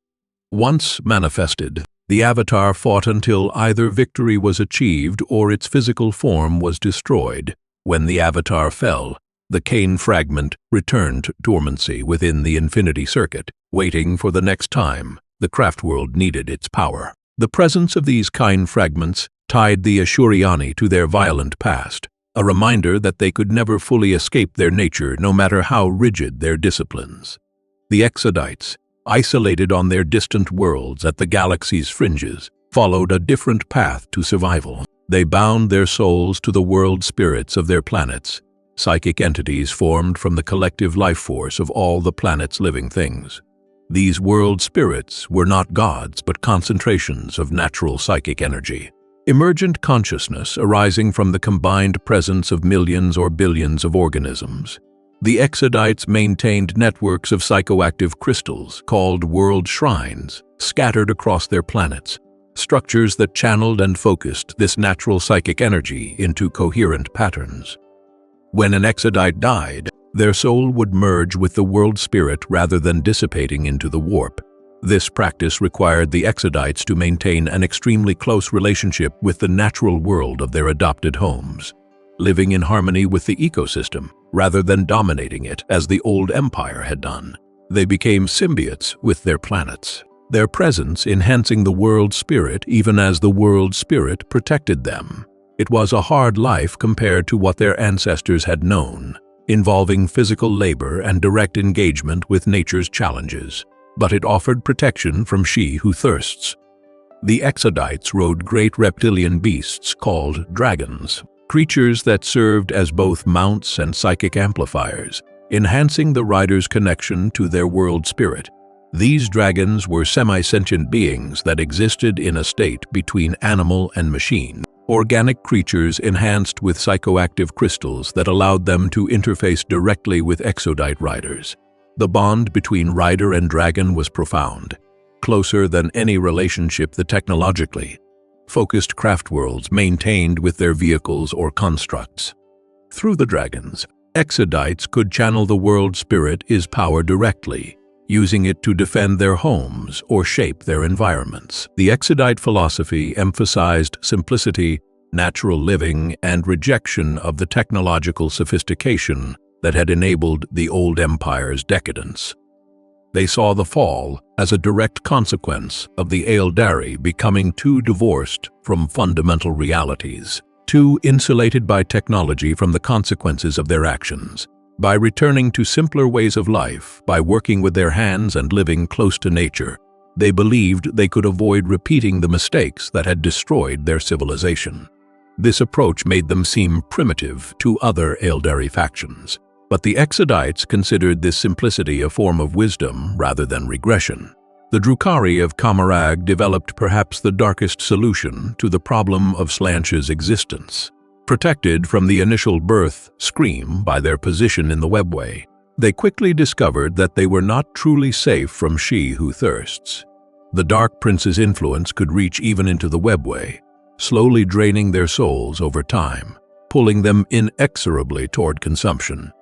Once manifested, the avatar fought until either victory was achieved or its physical form was destroyed. When the avatar fell, the Cain fragment returned to dormancy within the Infinity Circuit, waiting for the next time the Craftworld needed its power. The presence of these Cain fragments tied the Ashuriani to their violent past, a reminder that they could never fully escape their nature no matter how rigid their disciplines. The Exodites, isolated on their distant worlds at the galaxy's fringes, followed a different path to survival. They bound their souls to the world spirits of their planets, psychic entities formed from the collective life force of all the planet's living things. These world spirits were not gods but concentrations of natural psychic energy, emergent consciousness arising from the combined presence of millions or billions of organisms. The Exodites maintained networks of psychoactive crystals called world shrines scattered across their planets, structures that channeled and focused this natural psychic energy into coherent patterns. When an Exodite died, their soul would merge with the world spirit rather than dissipating into the warp. This practice required the Exodites to maintain an extremely close relationship with the natural world of their adopted homes, living in harmony with the ecosystem rather than dominating it as the old empire had done. They became symbiotes with their planets, their presence enhancing the world spirit even as the world spirit protected them. It was a hard life compared to what their ancestors had known, involving physical labor and direct engagement with nature's challenges. But it offered protection from she who thirsts. The Exodites rode great reptilian beasts called dragons, creatures that served as both mounts and psychic amplifiers, enhancing the rider's connection to their world spirit. These dragons were semi-sentient beings that existed in a state between animal and machine, organic creatures enhanced with psychoactive crystals that allowed them to interface directly with Exodite riders. The bond between rider and dragon was profound, closer than any relationship the technologically focused Craftworlds maintained with their vehicles or constructs. Through the dragons, Exodites could channel the world spirit's power directly, using it to defend their homes or shape their environments. The Exodite philosophy emphasized simplicity, natural living, and rejection of the technological sophistication that had enabled the old empire's decadence. They saw the fall as a direct consequence of the Aeldari becoming too divorced from fundamental realities, too insulated by technology from the consequences of their actions. By returning to simpler ways of life, by working with their hands and living close to nature, they believed they could avoid repeating the mistakes that had destroyed their civilization. This approach made them seem primitive to other Aeldari factions, but the Exodites considered this simplicity a form of wisdom rather than regression. The Drukhari of Camarag developed perhaps the darkest solution to the problem of Slaanesh's existence. Protected from the initial birth scream by their position in the webway, they quickly discovered that they were not truly safe from she who thirsts. The Dark Prince's influence could reach even into the webway, slowly draining their souls over time, pulling them inexorably toward consumption.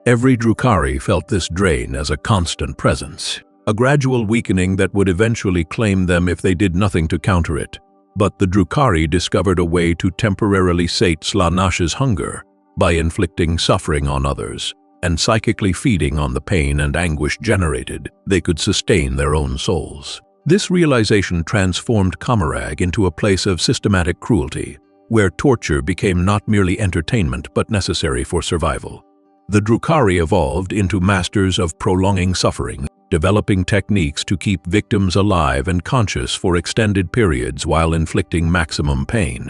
Every Drukhari felt this drain as a constant presence, a gradual weakening that would eventually claim them if they did nothing to counter it. But the Drukhari discovered a way to temporarily sate Slaanesh's hunger by inflicting suffering on others, and psychically feeding on the pain and anguish generated, they could sustain their own souls. This realization transformed Camarag into a place of systematic cruelty, where torture became not merely entertainment but necessary for survival. The Drukhari evolved into masters of prolonging suffering, developing techniques to keep victims alive and conscious for extended periods while inflicting maximum pain.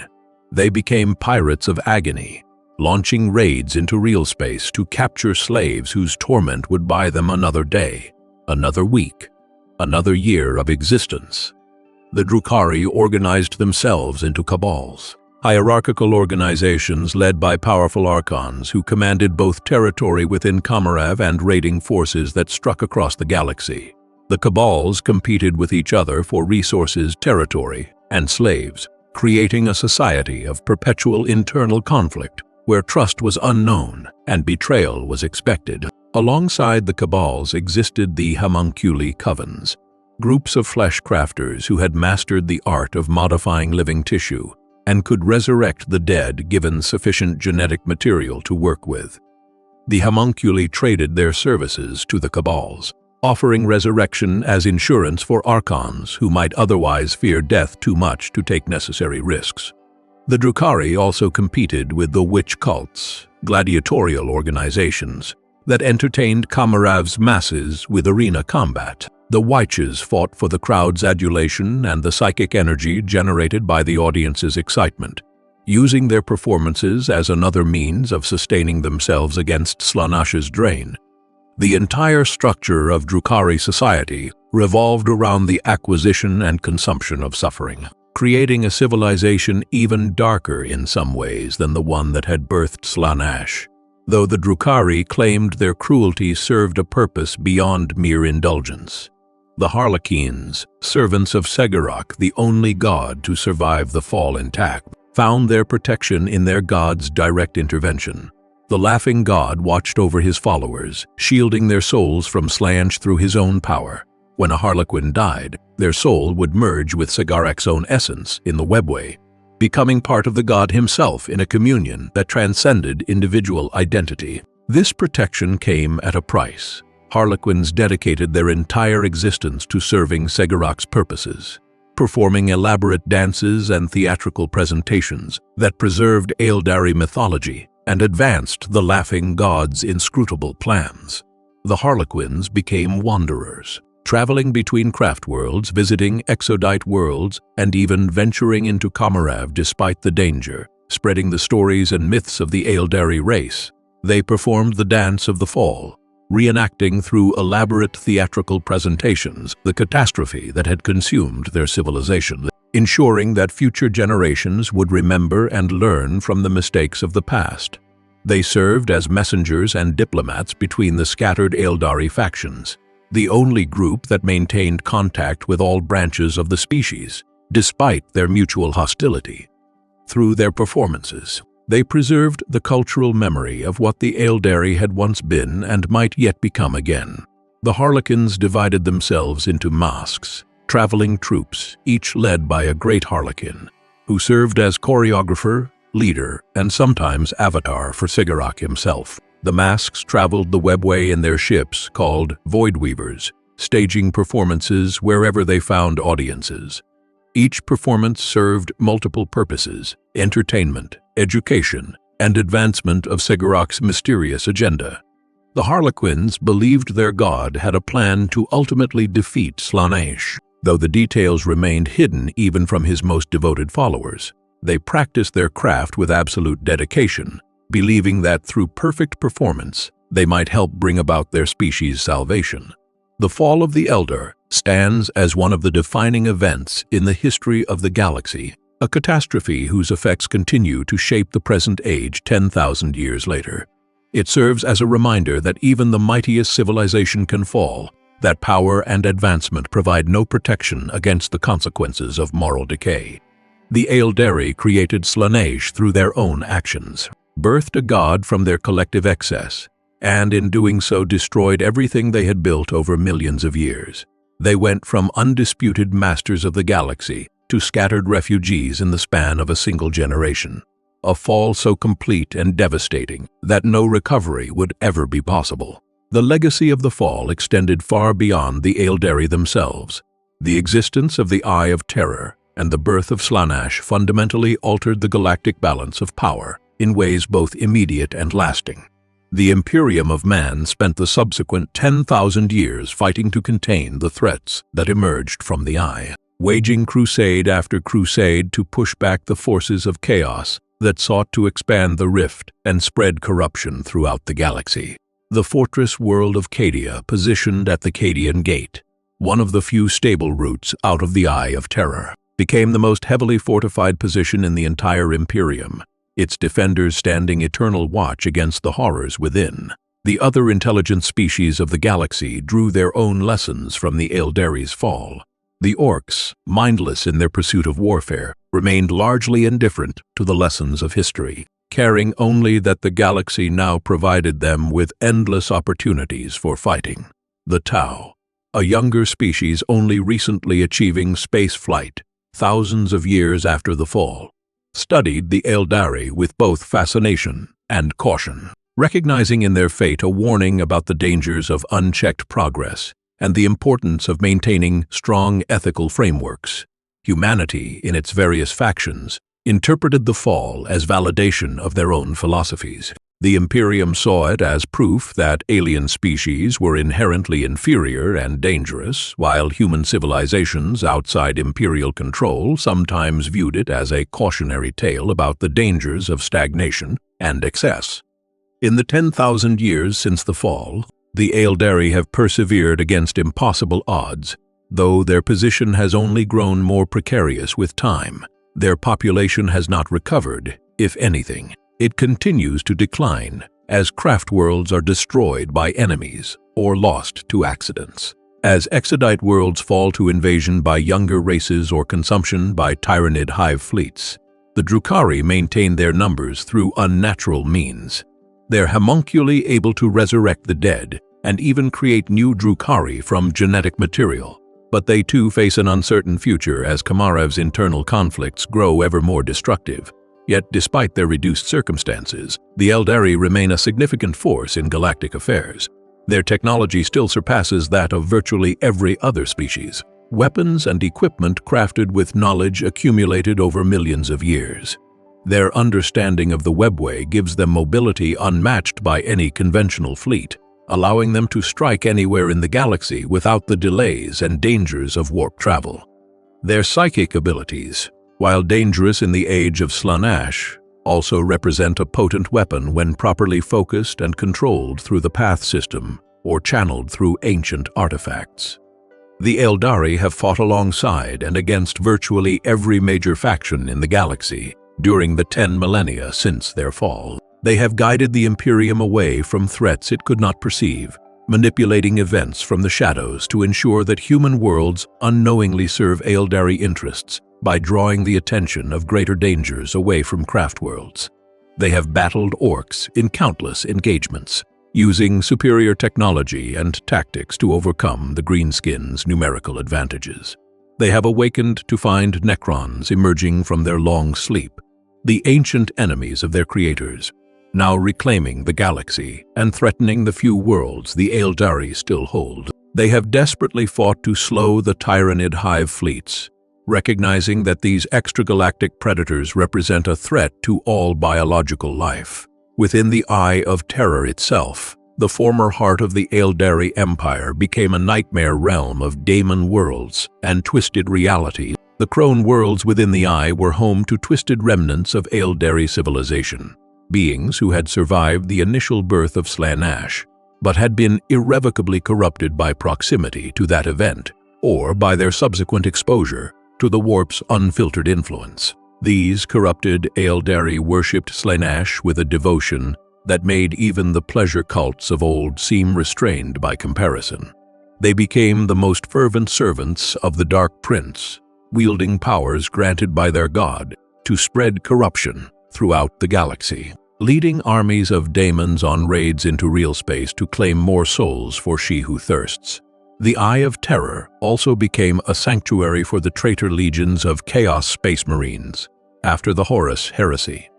They became pirates of agony, launching raids into real space to capture slaves whose torment would buy them another day, another week, another year of existence. The Drukhari organized themselves into cabals, hierarchical organizations led by powerful archons who commanded both territory within Camarag and raiding forces that struck across the galaxy. The cabals competed with each other for resources, territory, and slaves, creating a society of perpetual internal conflict where trust was unknown and betrayal was expected. Alongside the cabals existed the homunculi covens, groups of flesh crafters who had mastered the art of modifying living tissue and could resurrect the dead given sufficient genetic material to work with. The homunculi traded their services to the cabals, offering resurrection as insurance for archons who might otherwise fear death too much to take necessary risks. The Drukhari also competed with the witch cults, gladiatorial organizations, that entertained Camarag's masses with arena combat. The Wyches fought for the crowd's adulation and the psychic energy generated by the audience's excitement, using their performances as another means of sustaining themselves against Slaanesh's drain. The entire structure of Drukhari society revolved around the acquisition and consumption of suffering, creating a civilization even darker in some ways than the one that had birthed Slaanesh. Though the Drukhari claimed their cruelty served a purpose beyond mere indulgence. The Harlequins, servants of Segurok, the only god to survive the fall intact, found their protection in their god's direct intervention. The laughing god watched over his followers, shielding their souls from Slaanesh through his own power. When a Harlequin died, their soul would merge with Segurok's own essence in the webway, becoming part of the god himself in a communion that transcended individual identity. This protection came at a price. Harlequins dedicated their entire existence to serving Segurok's purposes, performing elaborate dances and theatrical presentations that preserved Aeldari mythology and advanced the laughing god's inscrutable plans. The Harlequins became wanderers, traveling between craftworlds, visiting Exodite worlds, and even venturing into Camarag despite the danger, spreading the stories and myths of the Aeldari race. They performed the dance of the fall, reenacting through elaborate theatrical presentations the catastrophe that had consumed their civilization, ensuring that future generations would remember and learn from the mistakes of the past. They served as messengers and diplomats between the scattered Aeldari factions, the only group that maintained contact with all branches of the species, despite their mutual hostility. Through their performances, they preserved the cultural memory of what the Aeldari had once been and might yet become again. The Harlequins divided themselves into masques, traveling troops, each led by a great Harlequin, who served as choreographer, leader, and sometimes avatar for Segurok himself. The masks traveled the webway in their ships called Voidweavers, staging performances wherever they found audiences. Each performance served multiple purposes: entertainment, education, and advancement of Segurok's mysterious agenda. The Harlequins believed their god had a plan to ultimately defeat Slaanesh, though the details remained hidden even from his most devoted followers. They practiced their craft with absolute dedication, believing that through perfect performance, they might help bring about their species' salvation. The fall of the Eldar stands as one of the defining events in the history of the galaxy, a catastrophe whose effects continue to shape the present age 10,000 years later. It serves as a reminder that even the mightiest civilization can fall, that power and advancement provide no protection against the consequences of moral decay. The Aeldari created Slaanesh through their own actions, birthed a god from their collective excess, and in doing so destroyed everything they had built over millions of years. They went from undisputed masters of the galaxy to scattered refugees in the span of a single generation, a fall so complete and devastating that no recovery would ever be possible. The legacy of the fall extended far beyond the Aeldari themselves. The existence of the Eye of Terror and the birth of Slaanesh fundamentally altered the galactic balance of power in ways both immediate and lasting. The Imperium of Man spent the subsequent 10,000 years fighting to contain the threats that emerged from the Eye, waging crusade after crusade to push back the forces of chaos that sought to expand the rift and spread corruption throughout the galaxy. The fortress world of Cadia, positioned at the Cadian Gate, one of the few stable routes out of the Eye of Terror, became the most heavily fortified position in the entire Imperium, its defenders standing eternal watch against the horrors within. The other intelligent species of the galaxy drew their own lessons from the Aeldari's fall. The orcs, mindless in their pursuit of warfare, remained largely indifferent to the lessons of history, caring only that the galaxy now provided them with endless opportunities for fighting. The Tau, a younger species only recently achieving space flight, thousands of years after the fall, studied the Aeldari with both fascination and caution, recognizing in their fate a warning about the dangers of unchecked progress and the importance of maintaining strong ethical frameworks. Humanity, in its various factions, interpreted the fall as validation of their own philosophies. The Imperium saw it as proof that alien species were inherently inferior and dangerous, while human civilizations outside imperial control sometimes viewed it as a cautionary tale about the dangers of stagnation and excess. In the 10,000 years since the fall, the Aeldari have persevered against impossible odds, though their position has only grown more precarious with time. Their population has not recovered, if anything. It continues to decline as craft worlds are destroyed by enemies or lost to accidents. As Exodite worlds fall to invasion by younger races or consumption by tyrannid hive fleets, the Drukhari maintain their numbers through unnatural means. They're homunculi able to resurrect the dead and even create new Drukhari from genetic material. But they too face an uncertain future as Kamarev's internal conflicts grow ever more destructive. Yet despite their reduced circumstances, the Aeldari remain a significant force in galactic affairs. Their technology still surpasses that of virtually every other species. Weapons and equipment crafted with knowledge accumulated over millions of years. Their understanding of the webway gives them mobility unmatched by any conventional fleet, allowing them to strike anywhere in the galaxy without the delays and dangers of warp travel. Their psychic abilities, while dangerous in the age of Slaanesh, also represent a potent weapon when properly focused and controlled through the path system or channeled through ancient artifacts. The Aeldari have fought alongside and against virtually every major faction in the galaxy during the 10 millennia since their fall. They have guided the Imperium away from threats it could not perceive, manipulating events from the shadows to ensure that human worlds unknowingly serve Aeldari interests by drawing the attention of greater dangers away from craft worlds. They have battled orcs in countless engagements, using superior technology and tactics to overcome the greenskins' numerical advantages. They have awakened to find Necrons emerging from their long sleep, the ancient enemies of their creators, now reclaiming the galaxy and threatening the few worlds the Aeldari still hold. They have desperately fought to slow the tyrannid hive fleets, recognizing that these extragalactic predators represent a threat to all biological life. Within the Eye of Terror itself, The former heart of the Aeldari Empire became a nightmare realm of daemon worlds and twisted reality. The crone worlds within the Eye were home to twisted remnants of Aeldari civilization, beings who had survived the initial birth of Slaanesh, but had been irrevocably corrupted by proximity to that event, or by their subsequent exposure to the warp's unfiltered influence. These corrupted Aeldari worshipped Slaanesh with a devotion that made even the pleasure cults of old seem restrained by comparison. They became the most fervent servants of the Dark Prince, wielding powers granted by their god to spread corruption throughout the galaxy, leading armies of daemons on raids into real space to claim more souls for she who thirsts. The Eye of Terror also became a sanctuary for the traitor legions of Chaos Space Marines after the Horus Heresy.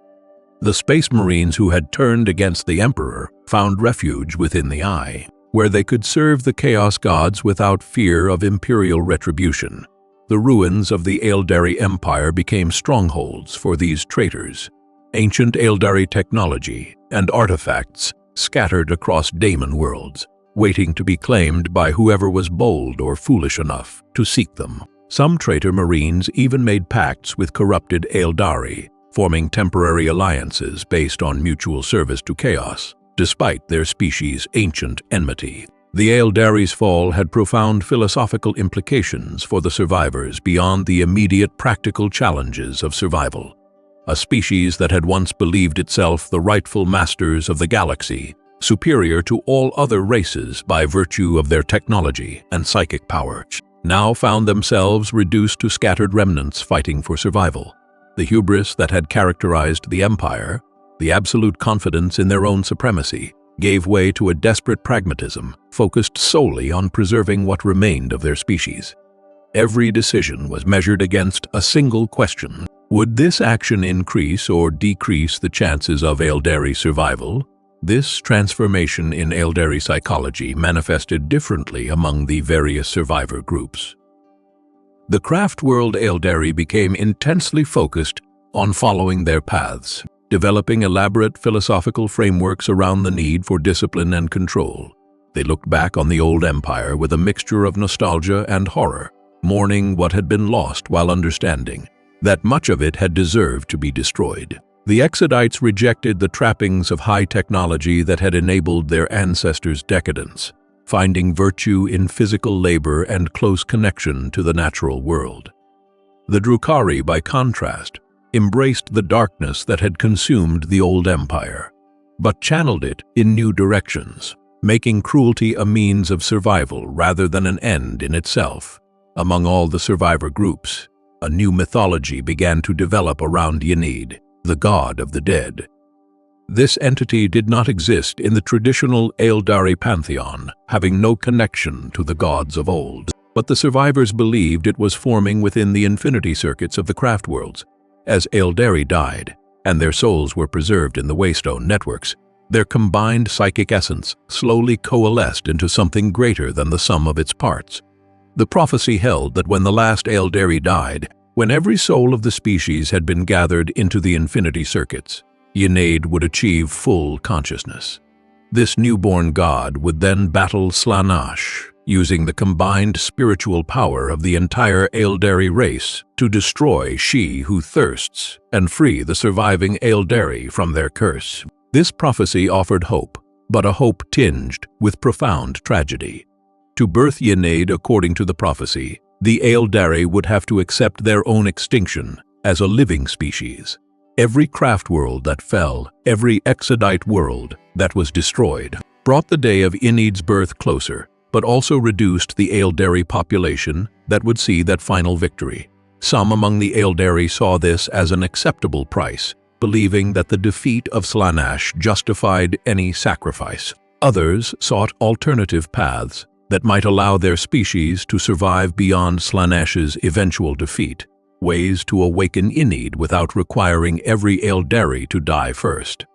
The Space Marines who had turned against the Emperor found refuge within the Eye, where they could serve the Chaos Gods without fear of imperial retribution. The ruins of the Aeldari Empire became strongholds for these traitors. Ancient Aeldari technology and artifacts scattered across daemon worlds, waiting to be claimed by whoever was bold or foolish enough to seek them. Some traitor Marines even made pacts with corrupted Aeldari, forming temporary alliances based on mutual service to chaos, despite their species' ancient enmity. The Aeldari's fall had profound philosophical implications for the survivors beyond the immediate practical challenges of survival. A species that had once believed itself the rightful masters of the galaxy, superior to all other races by virtue of their technology and psychic power, now found themselves reduced to scattered remnants fighting for survival. The hubris that had characterized the Empire, the absolute confidence in their own supremacy, gave way to a desperate pragmatism focused solely on preserving what remained of their species. Every decision was measured against a single question: would this action increase or decrease the chances of Aeldari survival? This transformation in Aeldari psychology manifested differently among the various survivor groups. The Craftworld Aeldari became intensely focused on following their paths, developing elaborate philosophical frameworks around the need for discipline and control. They looked back on the old empire with a mixture of nostalgia and horror, mourning what had been lost while understanding that much of it had deserved to be destroyed. The Exodites rejected the trappings of high technology that had enabled their ancestors' decadence, finding virtue in physical labor and close connection to the natural world. The Drukhari, by contrast, embraced the darkness that had consumed the old empire, but channeled it in new directions, making cruelty a means of survival rather than an end in itself. Among all the survivor groups, a new mythology began to develop around Ynid, the god of the dead. This entity did not exist in the traditional Aeldari pantheon, having no connection to the gods of old, but the survivors believed it was forming within the infinity circuits of the Craftworlds. As Aeldari died, and their souls were preserved in the Waystone networks, their combined psychic essence slowly coalesced into something greater than the sum of its parts. The prophecy held that when the last Aeldari died, when every soul of the species had been gathered into the infinity circuits, Ynid would achieve full consciousness. This newborn god would then battle Slaanesh, using the combined spiritual power of the entire Aeldari race to destroy she who thirsts and free the surviving Aeldari from their curse. This prophecy offered hope, but a hope tinged with profound tragedy. To birth Ynid according to the prophecy, the Aeldari would have to accept their own extinction as a living species. Every Craftworld that fell, every Exodite world that was destroyed, brought the day of Ynid's birth closer, but also reduced the Aeldari population that would see that final victory. Some among the Aeldari saw this as an acceptable price, believing that the defeat of Slaanesh justified any sacrifice. Others sought alternative paths that might allow their species to survive beyond Slaanesh's eventual defeat, ways to awaken Ynid without requiring every Aeldari to die first.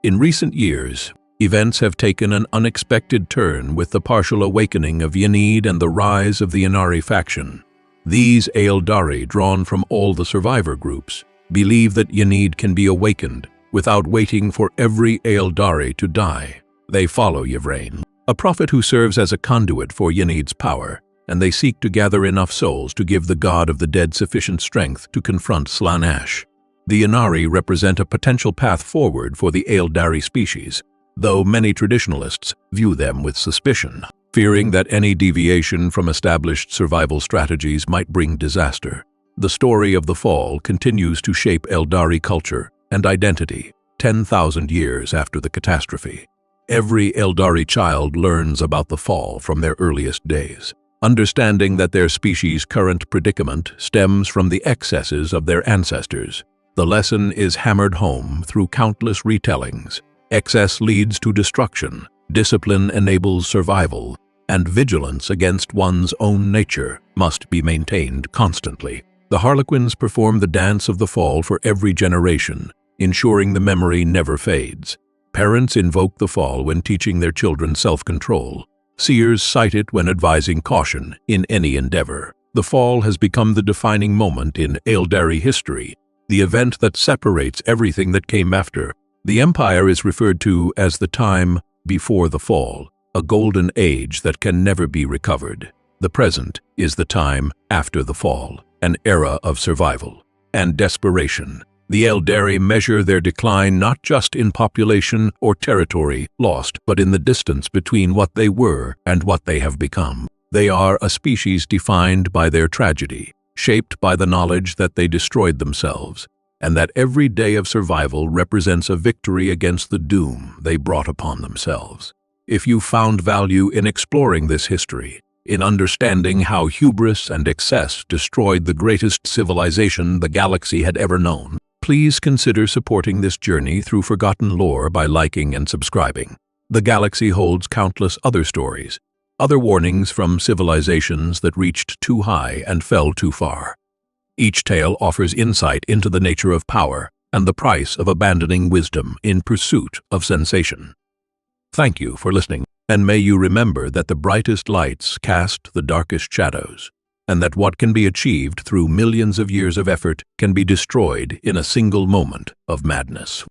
In recent years, events have taken an unexpected turn with the partial awakening of Ynid and the rise of the Inari faction. These Aeldari, drawn from all the survivor groups, believe that Ynid can be awakened without waiting for every Aeldari to die. They follow Yvrain, a prophet who serves as a conduit for Yenid's power, and they seek to gather enough souls to give the god of the dead sufficient strength to confront Slaanesh. The Aeldari represent a potential path forward for the Aeldari species, though many traditionalists view them with suspicion, fearing that any deviation from established survival strategies might bring disaster. The story of the fall continues to shape Aeldari culture and identity 10,000 years after the catastrophe. Every Aeldari child learns about the fall from their earliest days, understanding that their species' current predicament stems from the excesses of their ancestors. The lesson is hammered home through countless retellings. Excess leads to destruction, discipline enables survival, and vigilance against one's own nature must be maintained constantly. The Harlequins perform the dance of the fall for every generation, ensuring the memory never fades. Parents invoke the fall when teaching their children self-control. Seers cite it when advising caution in any endeavor. The fall has become the defining moment in Aeldari history, the event that separates everything that came after. The Empire is referred to as the time before the fall, a golden age that can never be recovered. The present is the time after the fall, an era of survival and desperation. The Aeldari measure their decline not just in population or territory lost, but in the distance between what they were and what they have become. They are a species defined by their tragedy, shaped by the knowledge that they destroyed themselves, and that every day of survival represents a victory against the doom they brought upon themselves. If you found value in exploring this history, in understanding how hubris and excess destroyed the greatest civilization the galaxy had ever known, please consider supporting this journey through forgotten lore by liking and subscribing. The galaxy holds countless other stories, other warnings from civilizations that reached too high and fell too far. Each tale offers insight into the nature of power and the price of abandoning wisdom in pursuit of sensation. Thank you for listening, and may you remember that the brightest lights cast the darkest shadows, and that what can be achieved through millions of years of effort can be destroyed in a single moment of madness.